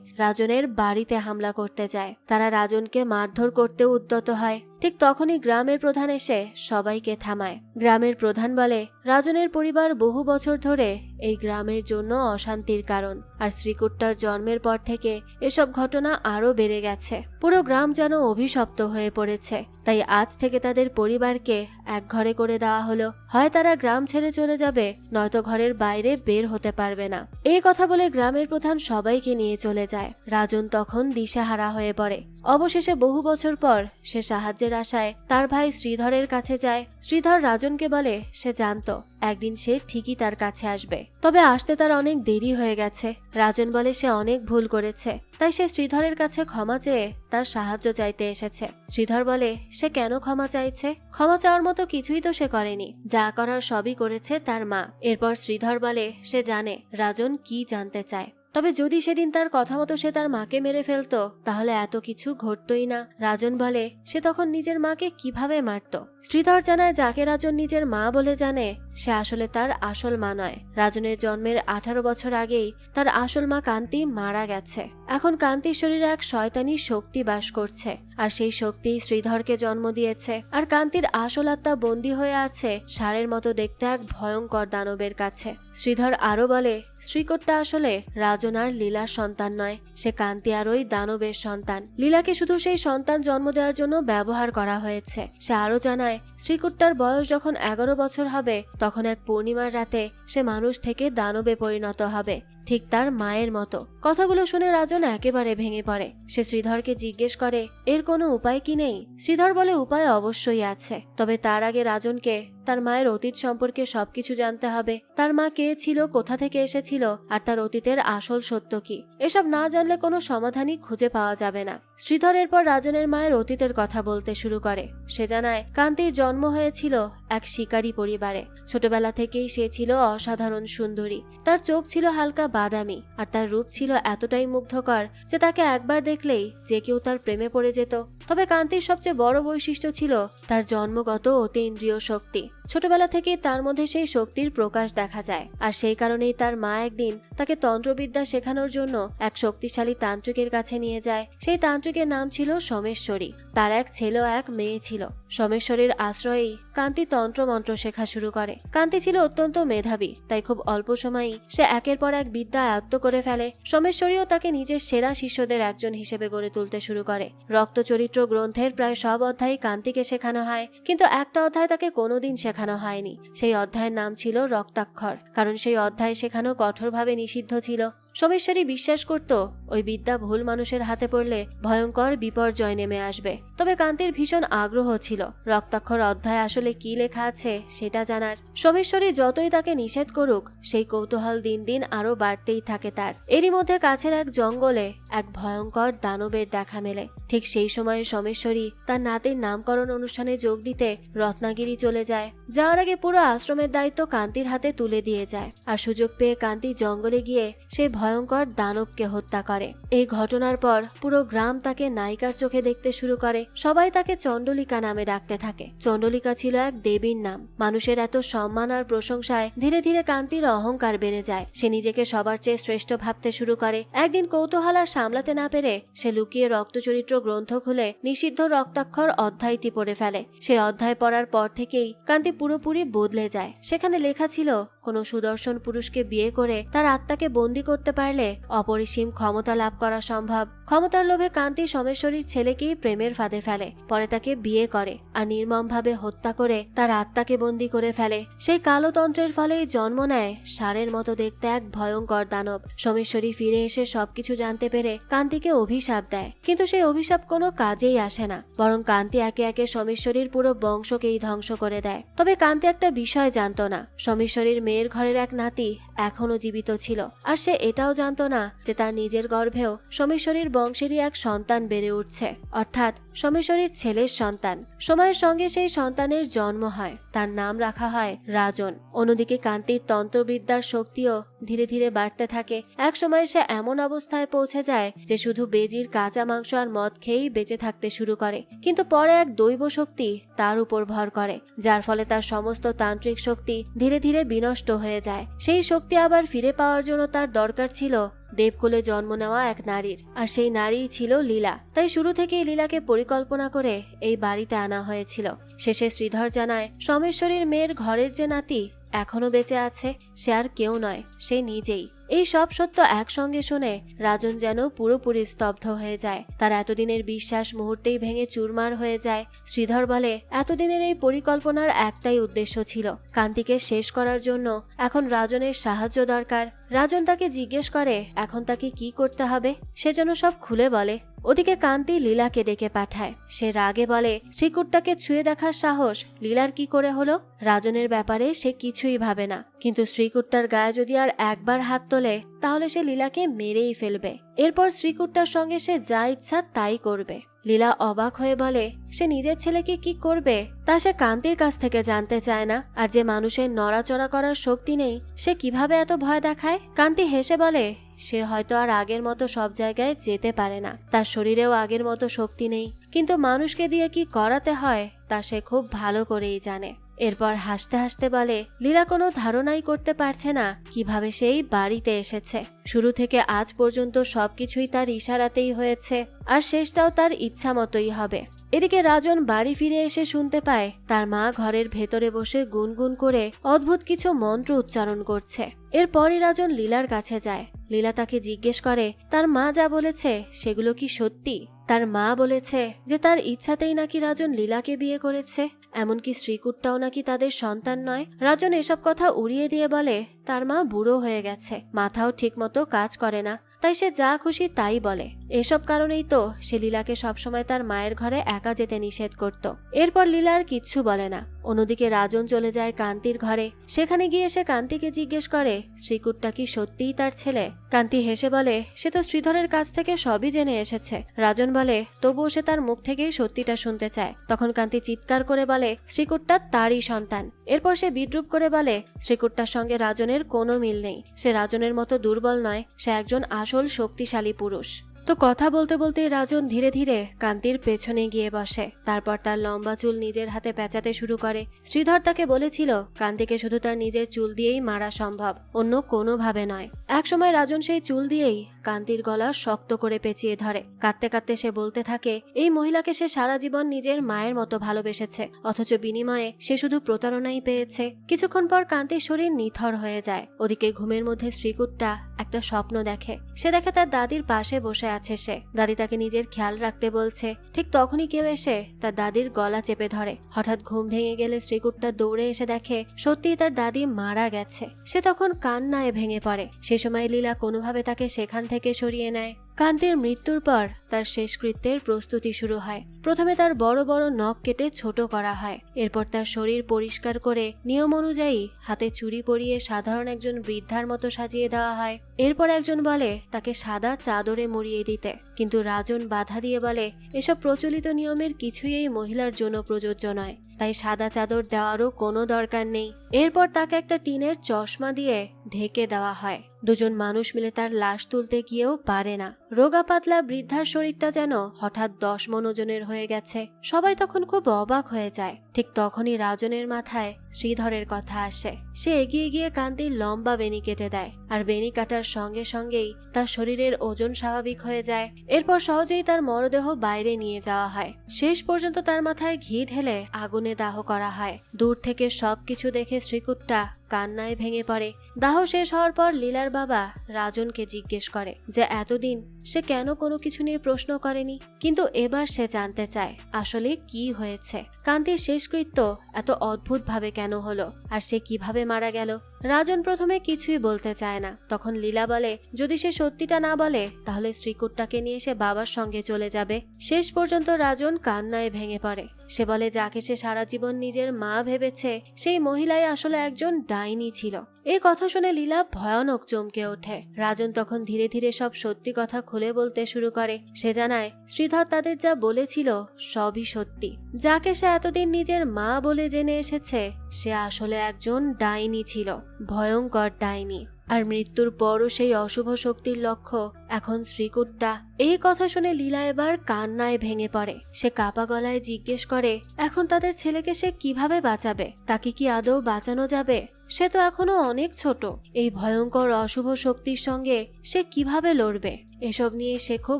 রাজনের বাড়িতে হামলা করতে যায়। তারা রাজনকে মারধর করতেও উদ্যত হয়। ঠিক তখনই গ্রামের প্রধান এসে সবাইকে থামায়। গ্রামের প্রধান বলে রাজনের পরিবার বহু বছর ধরে এই গ্রামের জন্য অশান্তির কারণ, আর শ্রীকুট্টার জন্মের পর থেকে এসব ঘটনা আরো বেড়ে গেছে। পুরো গ্রাম যেন অভিশপ্ত হয়ে পড়েছে। তাই আজ থেকে তাদের পরিবারকে এক ঘরে করে দেওয়া হলো। হয় তারা গ্রাম ছেড়ে চলে যাবে, নয়তো ঘরের বাইরে বের হতে পারবে না। এই কথা বলে গ্রামের প্রধান সবাইকে নিয়ে চলে যায়। রাজন তখন দিশেহারা হয়ে পড়ে। অবশেষে বহু বছর পর সে সাহায্যের আশায় তার ভাই শ্রীধরের কাছে যায়। শ্রীধর রাজনকে বলে সে জানতো একদিন সে ঠিকই তার কাছে আসবে, তবে আসতে তার অনেক দেরি হয়ে গেছে। রাজন বলে সে অনেক ভুল করেছে, তাই সে শ্রীধরের কাছে ক্ষমা চেয়ে তার সাহায্য চাইতে এসেছে। শ্রীধর বলে সে কেন ক্ষমা চাইছে? ক্ষমা চাওয়ার মতো কিছুই তো সে করেনি, যা করার সবই করেছে তার মা। এরপর শ্রীধর বলে সে জানে রাজন কি জানতে চায়, তবে যদি সেদিন তার কথা মতো সে তার মাকে মেরে ফেলতো তাহলে এত কিছু ঘটতই না। রাজন বলে সে তখন নিজের মাকে কিভাবে মারত। শ্রীধর জানায় যাকে রাজন নিজের মা বলে জানে সে আসলে তার আসল মা নয়। রাজনের জন্মের 18 বছর আগেই তার আসল মা কান্তি মারা গেছে। এখন কান্তির শরীরে এক শয়তানি শক্তি বাস করছে, আর সেই শক্তি শ্রীধরকে জন্ম দিয়েছে। আর কান্তির আসল আত্মা বন্দী হয়ে আছে ষাঁড়ের মতো দেখতে এক ভয়ঙ্কর দানবের কাছে। শ্রীধর আরো বলে শ্রীকুট্টা আসলে রাজন আর লীলার সন্তান নয়, সে কান্তি আর ওই দানবের সন্তান। লীলাকে শুধু সেই সন্তান জন্ম দেওয়ার জন্য ব্যবহার করা হয়েছে। সে আরো জানায় শ্রীকুট্টার বয়স যখন 11 বছর হবে তখন এক পূর্ণিমার রাতে সে মানুষ থেকে দানবে পরিণত হবে, ঠিক তার মায়ের মতো। কথাগুলো শুনে রাজন একেবারে ভেঙে পড়ে। সে শ্রীধরকে জিজ্ঞেস করে এর কোনো উপায় কি নেই? শ্রীধর বলে উপায় অবশ্যই আছে, তবে তার আগে রাজনকে তার মায়ের অতীত সম্পর্কে সবকিছু জানতে হবে। তার মা কে ছিল, কোথা থেকে এসেছিল, আর তার অতীতের আসল সত্য কি, এসব না জানলে কোনো সমাধানই খুঁজে পাওয়া যাবে না। শ্রীধর এরপর রাজনের মায়ের অতীতের কথা বলতে শুরু করে। সে জানায় কান্তির জন্ম হয়েছিল এক শিকারী পরিবারে। ছোটবেলা থেকেই সে ছিল অসাধারণ সুন্দরী। তার চোখ ছিল হালকা বাদামি, আর তার রূপ ছিল এতটাই মুগ্ধকর যে তাকে একবার দেখলেই যে কেউ তার প্রেমে পড়ে যেত। তবে কান্তির সবচেয়ে বড় বৈশিষ্ট্য ছিল তার জন্মগত অতীন্দ্রিয় শক্তি। ছোটবেলা থেকে তার মধ্যে সেই শক্তির প্রকাশ দেখা যায়, আর সেই কারণেই তার মা একদিন তাকে তন্ত্রবিদ্যা শেখানোর জন্য এক শক্তিশালী তান্ত্রিকের কাছে নিয়ে যায়। সেই তান্ত্রিকের নাম ছিল সোমেশ্বরী। তার এক ছেলে ও এক মেয়ে ছিল। সোমেশ্বরীর আশ্রয়েই কান্তি তন্ত্রমন্ত্র শেখা শুরু করে। কান্তি ছিল অত্যন্ত মেধাবী, তাই খুব অল্প সময়ই সে একের পর এক বিদ্যা আয়ত্ত করে ফেলে। সোমেশ্বরীও তাকে নিজের সেরা শিষ্যদের একজন হিসেবে গড়ে তুলতে শুরু করে। রক্তচরিত্র গ্রন্থের প্রায় সব অধ্যায় কান্তিকে শেখানো হয়, কিন্তু একটা অধ্যায় তাকে কোনোদিন শেখানো হয়নি। সেই অধ্যায়ের নাম ছিল রক্তাক্ষর, কারণ সেই অধ্যায় শেখানো কঠোরভাবে নিষিদ্ধ ছিল। সোমেশ্বরী বিশ্বাস করত ওই বিদ্যা ভুল মানুষের হাতে পড়লে ভয়ঙ্কর বিপর্যয় নেমে আসবে। তবে কান্তির ভীষণ আগ্রহ ছিল রক্তাক্ষর অধ্যায় আসলে কি লেখা আছে সেটা জানার। সোমেশ্বরী যতই তাকে নিষেধ করুক, সেই কৌতূহল দিন দিন আরো বাড়তেই থাকে তার। এরই মধ্যে কাছের এক জঙ্গলে এক ভয়ঙ্কর দানবের দেখা মেলে। ঠিক সেই সময়ে সোমেশ্বরী তার নাতির নামকরণ অনুষ্ঠানে যোগ দিতে রত্নাগিরি চলে যায়। যাওয়ার আগে পুরো আশ্রমের দায়িত্ব কান্তির হাতে তুলে দিয়ে যায়, আর সুযোগ পেয়ে কান্তি জঙ্গলে গিয়ে সেই ভয়ঙ্কর দানবকে হত্যা করে। এই ঘটনার পর পুরো গ্রাম তাকে নায়িকার চোখে দেখতে শুরু করে। সবাই তাকে চণ্ডলিকা নামে ডাকতে থাকে। চণ্ডলিকা ছিল এক দেবীর নাম। মানুষের এত সম্মান আর প্রশংসায় ধীরে ধীরে কান্তির অহংকার বেড়ে যায়। সে নিজেকে সবার চেয়ে শ্রেষ্ঠ ভাবতে শুরু করে। একদিন কৌতূহল আর সামলাতে না পেরে সে লুকিয়ে রক্তচরিত্র গ্রন্থ খুলে নিষিদ্ধ রক্তাক্ষর অধ্যায়টি পড়ে ফেলে। সেই অধ্যায় পড়ার পর থেকেই কান্তি পুরোপুরি বদলে যায়। সেখানে লেখা ছিল কোনো সুদর্শন পুরুষকে বিয়ে করে তার আত্মাকে বন্দী করতে পারলে অপরিসীম ক্ষমতা লাভ করা সম্ভব। ক্ষমতার লোভে কান্তি সোমেশ্বরীর ছেলেকেই প্রেমের ফাঁদে ফেলে, পরে তাকে বিয়ে করে আর নির্মমভাবে হত্যা করে তার আত্মাকে বন্দী করে ফেলে। সেই কালো তন্ত্রের ফলেই জন্ম নেয় ষাঁড়ের মতো দেখতে এক ভয়ঙ্কর দানব। সোমেশ্বরী ফিরে এসে সবকিছু জানতে পেরে কান্তিকে অভিশাপ দেয়, কিন্তু সেই অভিশাপ কোনো কাজেই আসে না, বরং কান্তি একে একে সোমেশ্বরীর পুরো বংশকেই ধ্বংস করে দেয়। তবে কান্তি একটা বিষয় জানতো না, সোমেশ্বরীর মেয়ের ঘরের এক নাতি এখনো জীবিত ছিল, আর সে এটাও জানতো না যে তার নিজের গর্ভেও সোমেশ্বরীর বংশেরই এক সন্তান বেড়ে উঠছে, অর্থাৎ সোমেশ্বরীর ছেলের সন্তান। সময়ের সঙ্গে সেই সন্তানের জন্ম হয়, তার নাম রাখা হয় রাজন। অন্যদিকে কান্তির তন্ত্রবিদ্যার শক্তিও ধীরে ধীরে বাড়তে থাকে। এক সময় সে এমন অবস্থায় পৌঁছে যায় যে শুধু বেজির কাঁচা মাংস আর মদ খেয়েই বেঁচে থাকতে শুরু করে, কিন্তু পরে এক দৈব শক্তি তার উপর ভর করে, যার ফলে তার সমস্ত তান্ত্রিক শক্তি ধীরে ধীরে বিনষ্ট হয়ে যায়। সেই শক্তি আবার ফিরে পাওয়ার জন্য তার দরকার ছিল দেবকুলে জন্ম নেওয়া এক নারীর, আর সেই নারীই ছিল লীলা। তাই শুরু থেকেই লীলাকে পরিকল্পনা করে এই বাড়িতে আনা হয়েছিল। শেষে শ্রীধর জানায় সোমেশ্বরীর মেয়ের ঘরের যে নাতি এখনো বেঁচে আছে সে আর কেউ নয়, সে নিজেই। এই সব সত্য একসঙ্গে শুনে রাজন যেন পুরোপুরি স্তব্ধ হয়ে যায়। তার এতদিনের বিশ্বাস মুহূর্তেই ভেঙে চুরমার হয়ে যায়। শ্রীধর বলে, এতদিনের এই পরিকল্পনার একটাই উদ্দেশ্য ছিল, কান্তিকে শেষ করার জন্য এখন রাজনের সাহায্য দরকার। রাজন তাকে জিজ্ঞেস করে এখন তাকে কি করতে হবে, সে যেন সব খুলে বলে। ওদিকে কান্তি লীলাকে ডেকে পাঠায়। সে রাগে বলে, শ্রীকুটটাকে ছুঁয়ে দেখার সাহস লীলার কি করে হলো? রাজনের ব্যাপারে সে কিছুই ভাবে না, কিন্তু শ্রীকুটটার গায়ে যদি আর একবার হাত তোলে তাহলে সে লীলাকে মেরেই ফেলবে। এরপর শ্রীকুটটার সঙ্গে সে যা ইচ্ছা তাই করবে। লীলা অবাক হয়ে বলে, সে নিজের ছেলেকে কি করবে তা সে কান্তির কাছ থেকে জানতে চায় না, আর যে মানুষের নড়াচড়া করার শক্তি নেই সে কিভাবে এত ভয় দেখায়? কান্তি হেসে বলে, সে হয়তো আর আগের মতো সব জায়গায় যেতে পারে না, তার শরীরেও আগের মতো শক্তি নেই, কিন্তু মানুষকে দিয়ে কি করাতে হয় তা সে খুব ভালো করেই জানে। এরপর হাসতে হাসতে বলে, লীলা কোনো ধারণাই করতে পারছে না কিভাবে সেই বাড়িতে এসেছে। শুরু থেকে আজ পর্যন্ত সবকিছুই তার ইশারাতেই হয়েছে, আর শেষটাও তার ইচ্ছা মতোই হবে। এদিকে রাজন বাড়ি ফিরে এসে শুনতে পায় তার মা ঘরের ভেতরে বসে গুনগুন করে অদ্ভুত কিছু মন্ত্র উচ্চারণ করছে। এরপরই রাজন লীলার কাছে যায়। লীলা তাকে জিজ্ঞেস করে তার মা যা বলেছে সেগুলো কি সত্যি? তার মা বলেছে যে তার ইচ্ছাতেই নাকি রাজন লীলাকে বিয়ে করেছে, এমনকি শ্রীকুটটাও নাকি তাদের সন্তান নয়। রাজন এসব কথা উড়িয়ে দিয়ে বলে তার মা বুড়ো হয়ে গেছে, মাথাও ঠিকমতো কাজ করে না, তাই সে যা খুশি তাই বলে। এসব কারণেই তো সে লীলাকে সবসময় তার মায়ের ঘরে একা যেতে নিষেধ করত। এরপর লীলা আর কিচ্ছু বলে না। অন্যদিকে রাজন চলে যায় কান্তির ঘরে। সেখানে গিয়ে সে কান্তিকে জিজ্ঞেস করে শ্রীকুটটা কি সত্যিই তার ছেলে? কান্তি হেসে বলে সে তো শ্রীধরের কাছ থেকে সবই জেনে এসেছে। রাজন বলে তবুও সে তার মুখ থেকেই সত্যিটা শুনতে চায়। তখন কান্তি চিৎকার করে বলে শ্রীকুটটা তারই সন্তান। এরপর সে বিদ্রুপ করে বলে শ্রীকুটটার সঙ্গে রাজনের কোনো মিল নেই, সে রাজনের মতো দুর্বল নয়, সে একজন আসল শক্তিশালী পুরুষ। তো কথা বলতে বলতে রাজন ধীরে ধীরে কান্তির পেছনে গিয়ে বসে। তারপর তার লম্বা চুল নিজের হাতে পেঁচাতে শুরু করে। শ্রীধর তাকে বলেছিল কান্তিকে শুধু তার নিজের চুল দিয়েই মারা সম্ভব, অন্য কোনোভাবে নয়। একসময় রাজন সেই চুল দিয়েই কান্তির গলা শক্ত করে পেঁচিয়ে ধরে। কাঁদতে কাঁদতে সে বলতে থাকে এই মহিলাকে সে সারা জীবন নিজের মায়ের মতো ভালোবেসেছে, অথচ বিনিময়ে সে শুধু প্রতারণাই পেয়েছে। কিছুক্ষণ পর কান্তির শরীর নিথর হয়ে যায়। ওদিকে ঘুমের মধ্যে শ্রীকুটটা একটা স্বপ্ন দেখে। সে দেখে তার দাদির পাশে বসে আছে সে। দাদি তাকে নিজের খেয়াল রাখতে বলছে। ঠিক তখনই কেউ এসে তার দাদির গলা চেপে ধরে। হঠাৎ ঘুম ভেঙে গেলে শ্রীকুটটা দৌড়ে এসে দেখে সত্যিই তার দাদি মারা গেছে। সে তখন কান্নায় ভেঙে পড়ে। সে সময় লীলা কোনোভাবে তাকে সেখান থেকে সরিয়ে নেয়। কান্তির মৃত্যুর পর তার শেষকৃত্যের প্রস্তুতি শুরু হয়। প্রথমে তার বড় বড় নখ কেটে ছোট করা হয়। এরপর তার শরীর পরিষ্কার করে নিয়ম অনুযায়ী হাতে চুড়ি পরিয়ে সাধারণ একজন বৃদ্ধার মতো সাজিয়ে দেওয়া হয়। এরপর একজন বলে তাকে সাদা চাদরে মুড়িয়ে দিতে, কিন্তু রাজন বাধা দিয়ে বলে এসব প্রচলিত নিয়মের কিছুই এই মহিলার জন্য প্রযোজ্য নয়, তাই সাদা চাদর দেওয়ারও কোনো দরকার নেই। এরপর তাকে একটা টিনের চশমা দিয়ে ঢেকে দেওয়া হয়। দুজন মানুষ মিলে তার লাশ তুলতে গিয়েও পারে না। রোগা পাতলা বৃদ্ধার শরীরটা যেন হঠাৎ 10 মণ ওজনের হয়ে গেছে। সবাই তখন খুব অবাক হয়ে যায়। ঠিক তখনই রাজনের মাথায় শ্রীধরের কথা আসে। সে এগিয়ে গিয়ে কান্তির লম্বা বেনি কেটে দেয়, আর বেনি কাটার সঙ্গে সঙ্গেই তার শরীরের ওজন স্বাভাবিক হয়ে যায়। এরপর সহজেই তার মরদেহ বাইরে নিয়ে যাওয়া হয়। শেষ পর্যন্ত তার মাথায় ঘি ঢেলে আগুনে দাহ করা হয়। দূর থেকে সবকিছু দেখে শ্রীকুট্টা কান্নায় ভেঙে পড়ে। দাহ শেষ হওয়ার পর লীলার বাবা রাজনকে জিজ্ঞেস করে যে এতদিন সে কেন কোনো কিছু নিয়ে প্রশ্ন করেনি, কিন্তু এবার সে জানতে চায় আসলে কি হয়েছে, কান্তির শেষকৃত্য এত অদ্ভুত ভাবে কেন হলো, আর সে কিভাবে মারা গেল। রাজন প্রথমে কিছুই বলতে চায় না। তখন লীলা বলে যদি সে সত্যিটা না বলে তাহলে শ্রীকুট্টাকে নিয়ে সে বাবার সঙ্গে চলে যাবে। শেষ পর্যন্ত রাজন কান্নায় ভেঙে পড়ে। সে বলে যাকে সে সারা জীবন নিজের মা ভেবেছে সেই মহিলাই আসলে একজন ডাইনি ছিল। এই কথা শুনে লীলা ভয়ানক চমকে ওঠে। রাজন তখন ধীরে ধীরে সব সত্যি কথা খুলে বলতে শুরু করে। সে জানায় শ্রীধর তাদের যা বলেছিল সবই সত্যি। যাকে সে এতদিন নিজের মা বলে জেনে এসেছে সে আসলে একজন ডাইনি ছিল, ভয়ঙ্কর ডাইনি। আর মৃত্যুর পরও সেই অশুভ শক্তির লক্ষ্য এখন শ্রীকুট্টা। এই কথা শুনে লীলা এবার কান্নায় ভেঙে পড়ে। সে কাপা গলায় জিজ্ঞেস করে এখন তাদের ছেলেকে সে কিভাবে বাঁচাবে, তাকে কি আদৌ বাঁচানো যাবে? সে তো এখনো অনেক ছোট। এই ভয়ঙ্কর অশুভ শক্তির সঙ্গে সে কিভাবে লড়বে? এসব নিয়ে সে খুব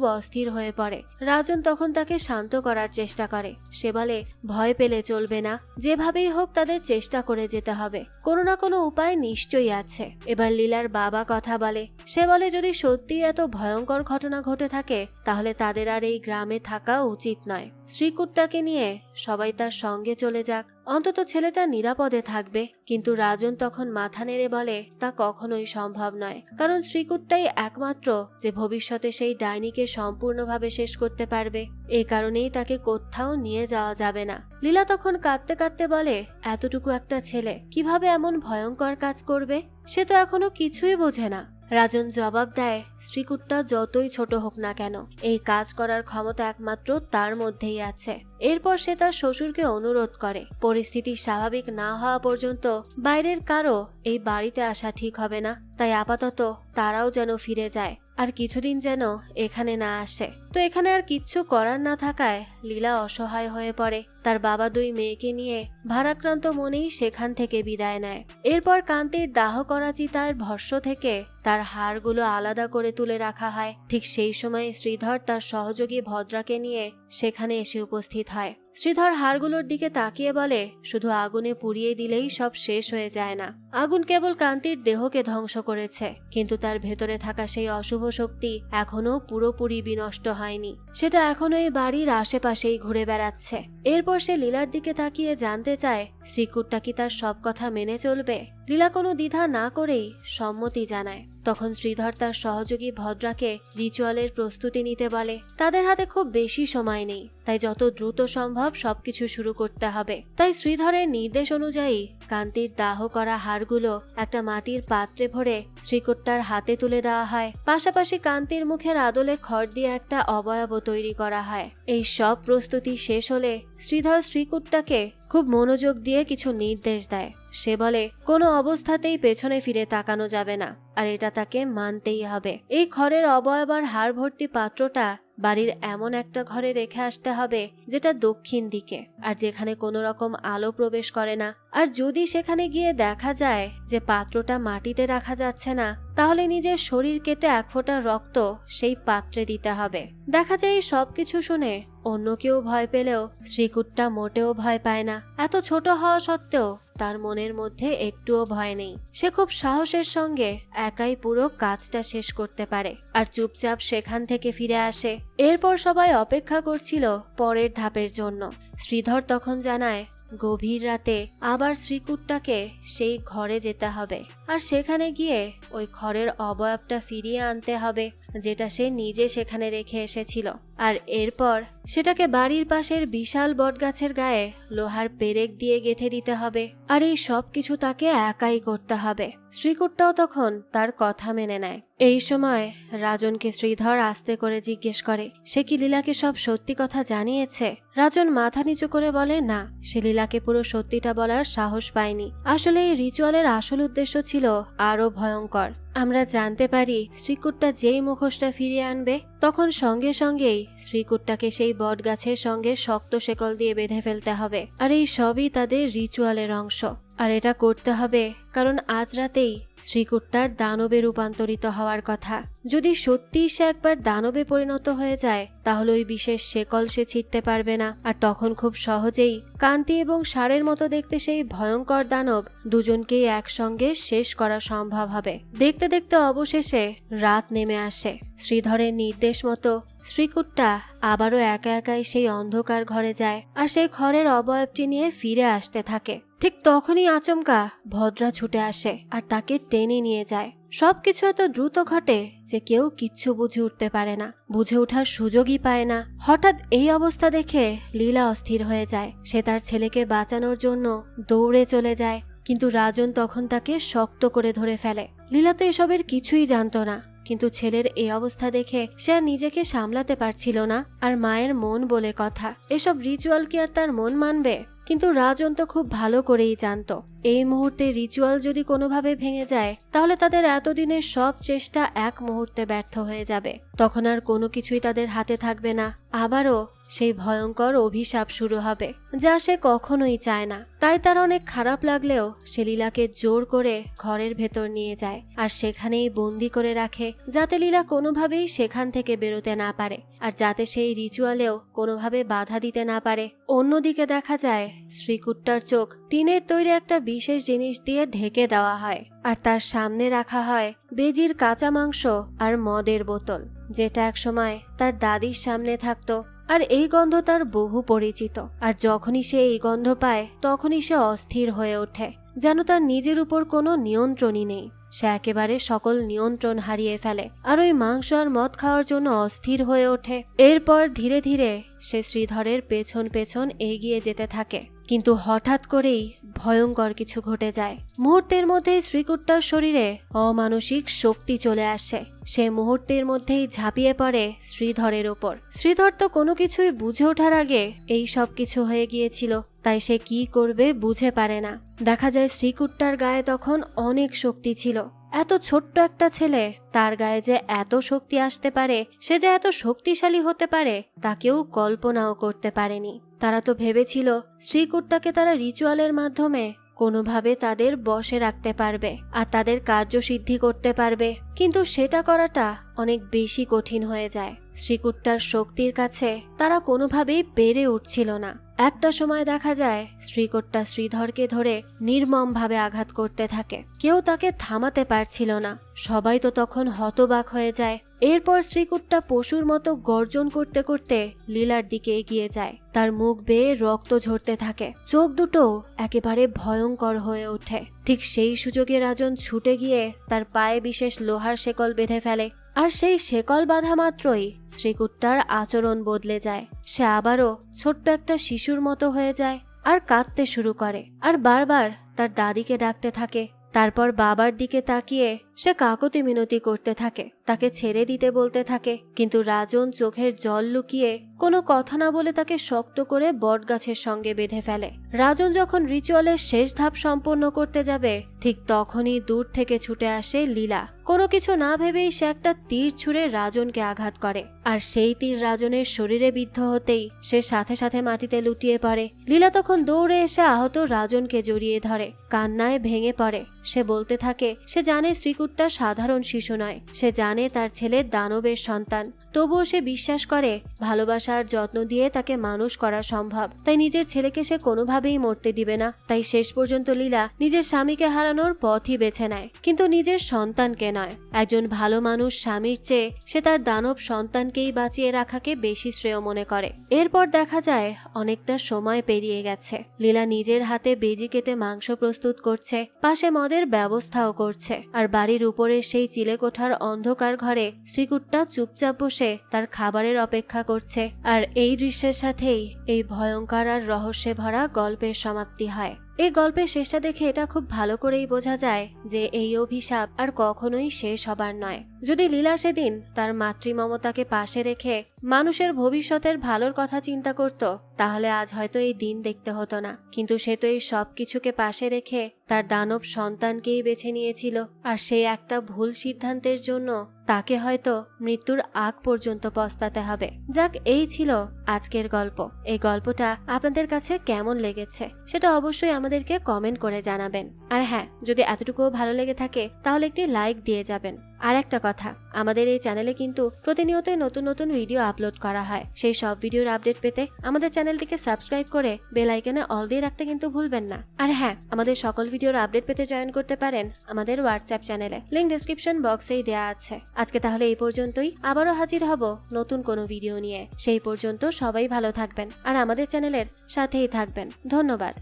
অস্থির হয়ে পড়ে। রাজন তখন তাকে শান্ত করার চেষ্টা করে। সে বলে ভয় পেলে চলবে না, যেভাবেই হোক তাদের চেষ্টা করে যেতে হবে, কোনো না কোনো উপায় নিশ্চয়ই আছে। এবার লীলার বাবা কথা বলে। সে বলে যদি সত্যি এত ভয়ঙ্কর ঘটনা ঘটে থাকে তাহলে তাদের আর এই গ্রামে থাকা উচিত নয়। শ্রীকুট্টাকে নিয়ে সবাই তার সঙ্গে চলে যাক, অন্তত ছেলেটা নিরাপদে থাকবে। কিন্তু রাজন তখন মাথা নেড়ে বলে তা কখনোই সম্ভব নয়, কারণ শ্রীকুট্টাই একমাত্র যে ভবিষ্যতে সেই ডাইনিকে সম্পূর্ণভাবে শেষ করতে পারবে। এই কারণেই তাকে কোথাও নিয়ে যাওয়া যাবে না। লীলা তখন কাঁদতে কাঁদতে বলে এতটুকু একটা ছেলে কিভাবে এমন ভয়ঙ্কর কাজ করবে? সে তো এখনো কিছুই বোঝে না। রাজন জবাব দেয় শ্রীকুট্টা যতই ছোট হোক না কেন এই কাজ করার ক্ষমতা একমাত্র তার মধ্যেই আছে। এরপর সে তার শ্বশুরকে অনুরোধ করে পরিস্থিতি স্বাভাবিক না হওয়া পর্যন্ত বাইরের কারো এই বাড়িতে আসা ঠিক হবে না, তাই আপাতত তারাও যেন ফিরে যায় আর কিছুদিন যেন এখানে না আসে। তো এখানে আর কিচ্ছু করার না থাকায় লীলা অসহায় হয়ে পড়ে। তার বাবা দুই মেয়েকে নিয়ে ভারাক্রান্ত মনেই সেখান থেকে বিদায় নেয়। এরপর কান্তির দাহ করা চিতার ভস্ম থেকে তার হাড়গুলো আলাদা করে তুলে রাখা হয়। ঠিক সেই সময় শ্রীধর তার সহযোগী ভদ্রাকে নিয়ে সেখানে এসে উপস্থিত হয়। শ্রীধর হাড়গুলোর দিকে তাকিয়ে বলে শুধু আগুনে পুড়িয়ে দিলেই সব শেষ হয়ে যায় না। আগুন কেবল কান্তির দেহকে ধ্বংস করেছে, কিন্তু তার ভেতরে থাকা সেই অশুভ শক্তি এখনো পুরোপুরি বিনষ্ট হয়নি। সেটা এখনো এই বাড়ির আশেপাশেই ঘুরে বেড়াচ্ছে। এরপর সে লীলার দিকে তাকিয়ে জানতে চায় শ্রীকুট্টা কি তার সব কথা মেনে চলবে। লীলা কোনো দ্বিধা না করেই সম্মতি জানায়। তখন শ্রীধর তার সহযোগী ভদ্রাকে রিচুয়ালের প্রস্তুতি নিতে বলে। তাদের হাতে খুব বেশি সময় নেই, তাই যত দ্রুত সম্ভব সবকিছু শুরু করতে হবে। তাই শ্রীধরের নির্দেশ অনুযায়ী কান্তির দাহ করা হাড়গুলো একটা মাটির পাত্রে ভরে শ্রীকুট্টার হাতে তুলে দেওয়া হয়। পাশাপাশি কান্তির মুখের আদলে খড় দিয়ে একটা অবয়ব তৈরি করা হয়। এই সব প্রস্তুতি শেষ হলে শ্রীধর শ্রীকুট্টাকে খুব মনোযোগ দিয়ে কিছু নির্দেশ দেয়। সে বলে কোনো অবস্থাতেই পেছনে ফিরে তাকানো যাবে না, আর এটা তাকে মানতেই হবে। এই খড়ের অবয়ব আর হাড় ভর্তি পাত্রটা বাড়ির এমন একটা ঘরে রেখে আসতে হবে যেটা দক্ষিণ দিকে, আর যেখানে কোনো রকম আলো প্রবেশ করে না। আর যদি সেখানে গিয়ে দেখা যায় যে পাত্রটা মাটিতে রাখা যাচ্ছে না, তাহলে নিজের শরীর কেটে এক ফোঁটা রক্ত সেই পাত্রে দিতে হবে। দেখা যায় এই সবকিছু শুনে অন্য কেউ ভয় পেলেও শ্রীকুট্টা মোটেও ভয় পায় না। এত ছোট হওয়া সত্ত্বেও তার মনের মধ্যে একটুও ভয় নেই। সে খুব সাহসের সঙ্গে একাই পুরো কাজটা শেষ করতে পারে আর চুপচাপ সেখান থেকে ফিরে আসে। এরপর সবাই অপেক্ষা করছিল পরের ধাপের জন্য। শ্রীধর তখন জানায় গভীর রাতে আবার শ্রীকুট্টাকে সেই ঘরে যেতে হবে, আর সেখানে গিয়ে ওই খড়ের অবয়বটা ফিরিয়ে আনতে হবে যেটা সে নিজে সেখানে রেখে এসেছিল। আর এরপর সেটাকে বাড়ির পাশের বিশাল বটগাছের গায়ে লোহার পেরেক দিয়ে গেঁথে দিতে হবে। আর এই সব কিছু তাকে একাই করতে হবে। শ্রীকুট্টাও তখন তার কথা মেনে নেয়। এই সময় রাজনকে শ্রীধর আস্তে করে জিজ্ঞেস করে সে কি লীলাকে সব সত্যি কথা জানিয়েছে। রাজন মাথা নিচু করে বলে না, সে লীলাকে পুরো সত্যিটা বলার সাহস পায়নি। আসলে এই রিচুয়ালের আসল উদ্দেশ্য ছিল আরো ভয়ঙ্কর। আমরা জানতে পারি শ্রীকুট্টা যেই মুখোশটা ফিরিয়ে আনবে তখন সঙ্গে সঙ্গেই শ্রীকুট্টাকে সেই বট গাছের সঙ্গে শক্ত শেকল দিয়ে বেঁধে ফেলতে হবে। আর এই সবই তাদের রিচুয়ালের অংশ। আর এটা করতে হবে কারণ আজ রাতেই শ্রীকুট্টার দানবে রূপান্তরিত হওয়ার কথা। যদি সত্যিই সে একবার দানবে পরিণত হয়ে যায় তাহলে ওই বিশেষ শেকল সে ছিঁড়তে পারবে না। আর তখন খুব সহজেই কান্তি এবং ষাঁড়ের মতো দেখতে সেই ভয়ঙ্কর দানব দুজনকেই একসঙ্গে শেষ করা সম্ভব হবে। দেখতে দেখতে অবশেষে রাত নেমে আসে। শ্রীধরের নির্দেশ মতো শ্রীকুট্টা আবারও একা একাই সেই অন্ধকার ঘরে যায় আর সেই ঘরের অবয়বটি নিয়ে ফিরে আসতে থাকে। ঠিক তখনই আচমকা ভদ্রা ছুটে আসে আর তাকে টেনে নিয়ে যায়। সবকিছু এত দ্রুত ঘটে যে কেউ কিচ্ছু বুঝে উঠতে পারে না, বুঝে ওঠার সুযোগই পায় না। হঠাৎ এই অবস্থা দেখে লীলা অস্থির হয়ে যায়। সে তার ছেলেকে বাঁচানোর জন্য দৌড়ে চলে যায়, কিন্তু রাজন তখন তাকে শক্ত করে ধরে ফেলে। লীলা তো এসবের কিছুই জানতো না, কিন্তু ছেলের এই অবস্থা দেখে সে আর নিজেকে সামলাতে পারছিল না। আর মায়ের মন বলে কথা, এসব রিচুয়াল কি আর তার মন মানবে? কিন্তু রাজন তো খুব ভালো করেই জানতো এই মুহূর্তে রিচুয়াল যদি কোনোভাবে ভেঙে যায় তাহলে তাদের এতদিনের সব চেষ্টা এক মুহূর্তে ব্যর্থ হয়ে যাবে। তখন আর কোনো কিছুই তাদের হাতে থাকবে না। আবারও সেই ভয়ঙ্কর অভিশাপ শুরু হবে, যা সে কখনোই চায় না। তাই তার অনেক খারাপ লাগলেও সে লীলাকে জোর করে ঘরের ভেতর নিয়ে যায় আর সেখানেই বন্দি করে রাখে, যাতে লীলা কোনোভাবেই সেখান থেকে বেরোতে না পারে আর যাতে সেই রিচুয়ালেও কোনোভাবে বাধা দিতে না পারে। অন্যদিকে দেখা যায় শ্রীকুট্টার চোখ টিনের তৈরি একটা বিশেষ জিনিস দিয়ে ঢেকে দেওয়া হয় আর তার সামনে রাখা হয় বেজির কাঁচা মাংস আর মদের বোতল, যেটা একসময় তার দাদির সামনে থাকতো। আর এই গন্ধ তার বহু পরিচিত। আর যখনই সে এই গন্ধ পায় তখনই সে অস্থির হয়ে ওঠে, যেন তার নিজের উপর কোনো নিয়ন্ত্রণই নেই। সে একেবারে সকল নিয়ন্ত্রণ হারিয়ে ফেলে আর ওই মাংস আর মদ খাওয়ার জন্য অস্থির হয়ে ওঠে। এরপর ধীরে ধীরে সে শ্রীধরের পেছন পেছন এগিয়ে যেতে থাকে, কিন্তু হঠাৎ করেই ভয়ঙ্কর কিছু ঘটে যায়। মুহূর্তের মধ্যেই শ্রীকুট্টার শরীরে অমানসিক শক্তি চলে আসে। সে মুহূর্তের মধ্যেই ঝাঁপিয়ে পড়ে শ্রীধরের ওপর। শ্রীধর তো কোনো কিছুই বুঝে ওঠার আগে এই সব কিছু হয়ে গিয়েছিল, তাই সে কি করবে বুঝে পারে না। দেখা যায় শ্রীকুট্টার গায়ে তখন অনেক শক্তি ছিল। এত ছোট্ট একটা ছেলে, তার গায়ে যে এত শক্তি আসতে পারে, সে যে এত শক্তিশালী হতে পারে তা কেউ কল্পনাও করতে পারেনি। তারা তো ভেবেছিল শ্রীকুট্টাকে তারা রিচুয়ালের মাধ্যমে কোনোভাবে তাদের বশে রাখতে পারবে আর তাদের কার্যসিদ্ধি করতে পারবে, কিন্তু সেটা করাটা অনেক বেশি কঠিন হয়ে যায়। শ্রীকুট্টার শক্তির কাছে তারা কোনোভাবেই পেরে উঠছিল না। একটা সময় দেখা যায় শ্রীকুট্টা শ্রীধরকে ধরে নির্মমভাবে আঘাত করতে থাকে। কেউ তাকে থামাতে পারছিল না। সবাই তো তখন হতবাক হয়ে যায়। এরপর শ্রীকুট্টা পশুর মতো গর্জন করতে করতে লীলার দিকে এগিয়ে যায়। তার মুখ বেয়ে রক্ত ঝরতে থাকে, চোখ দুটো একেবারে ভয়ঙ্কর হয়ে ওঠে। ঠিক সেই সুযোগে রাজন ছুটে গিয়ে তার পায়ে বিশেষ লোহার শেকল বেঁধে ফেলে। আর সেই শেকল বাঁধা মাত্রই শ্রীকুট্টার আচরণ বদলে যায়। সে আবারও ছোট্ট একটা শিশুর মতো হয়ে যায় আর কাঁদতে শুরু করে আর বারবার তার দাদিকে ডাকতে থাকে। তারপর বাবার দিকে তাকিয়ে সে কাকতি মিনতি করতে থাকে, তাকে ছেড়ে দিতে বলতে থাকে। কিন্তু রাজন চোখের জল লুকিয়ে কোনো কথা না বলে তাকে শক্ত করে বটগাছের সঙ্গে বেঁধে ফেলে। রাজন যখন রিচুয়ালের শেষ ধাপ সম্পন্ন করতে যাবে ঠিক তখনই দূর থেকে ছুটে আসে লীলা। কোনো কিছু না ভেবেই সে একটা তীর ছুঁড়ে রাজনকে আঘাত করে আর সেই তীর রাজনের শরীরে বিদ্ধ হতেই সে সাথে সাথে মাটিতে লুটিয়ে পড়ে। লীলা তখন দৌড়ে এসে আহত রাজনকে জড়িয়ে ধরে, কান্নায় ভেঙে পড়ে। সে বলতে থাকে সে জানে শ্রীকুট্টা সাধারণ শিশু নয়, সে জানে তার ছেলে দানবের সন্তান, তবুও সে বিশ্বাস করে ভালোবাসার যত্ন দিয়ে তাকে মানুষ করা সম্ভব। তাই নিজের ছেলেকে সে কোনোভাবেই মরতে দিবে না। তাই শেষ পর্যন্ত লীলা নিজের স্বামীকে হারানোর পথই বেছে নেয়, কিন্তু নিজের সন্তানকে নয়। একজন ভালো মানুষ স্বামীর চেয়ে সে তার দানব সন্তানকেই বাঁচিয়ে রাখাকে বেশি শ্রেয় মনে করে। এরপর দেখা যায় অনেকটা সময় পেরিয়ে গেছে। লীলা নিজের হাতে বেজি কেটে মাংস প্রস্তুত করছে, পাশে মদের ব্যবস্থাও করছে। আর বাড়ির উপরে সেই চিলেকোঠার অন্ধকার ঘরে শ্রীকুট্টা চুপচাপ বসে তার খাবারের অপেক্ষা করছে। আর এই দৃশ্যের সাথেই এই ভয়ঙ্কর আর রহস্যে ভরা গল্পের সমাপ্তি হয়। এই গল্পের শেষটা দেখে এটা খুব ভালো করেই বোঝা যায় যে এই অভিশাপ আর কখনোই শেষ হবার নয়। যদি লীলা সেদিন তার মাতৃমমতাকে পাশে রেখে মানুষের ভবিষ্যতের ভালোর কথা চিন্তা করত, তাহলে আজ হয়তো এই দিন দেখতে হতো না। কিন্তু সে তো এই সব কিছুকে পাশে রেখে তার দানব সন্তানকেই বেছে নিয়েছিল, আর সেই একটা ভুল সিদ্ধান্তের জন্য তাকে হয়তো মৃত্যুর আগ পর্যন্ত পস্তাতে হবে। যাক, এই ছিল আজকের গল্প। এই গল্পটা আপনাদের কাছে কেমন লেগেছে সেটা অবশ্যই আমাদেরকে কমেন্ট করে জানাবেন। আর হ্যাঁ, যদি এতটুকুও ভালো লেগে থাকে তাহলে একটি লাইক দিয়ে যাবেন। আর একটা কথা, আমাদের এই চ্যানেলে কিন্তু প্রতিনিয়তই নতুন নতুন ভিডিও আপলোড করা হয়। সেই সব ভিডিওর আপডেট পেতে আমাদের চ্যানেলটিকে সাবস্ক্রাইব করে বেল আইকনে অল দিয়ে রাখতে কিন্তু ভুলবেন না। আর হ্যাঁ, আমাদের সকল ভিডিওর আপডেট পেতে জয়েন করতে পারেন আমাদের হোয়াটসঅ্যাপ চ্যানেলে, লিংক ডেসক্রিপশন বক্সেই দেওয়া আছে। আজকে তাহলে এই পর্যন্তই, আবারও হাজির হব নতুন কোনো ভিডিও নিয়ে। সেই পর্যন্ত সবাই ভালো থাকবেন আর আমাদের চ্যানেলের সাথেই থাকবেন। ধন্যবাদ।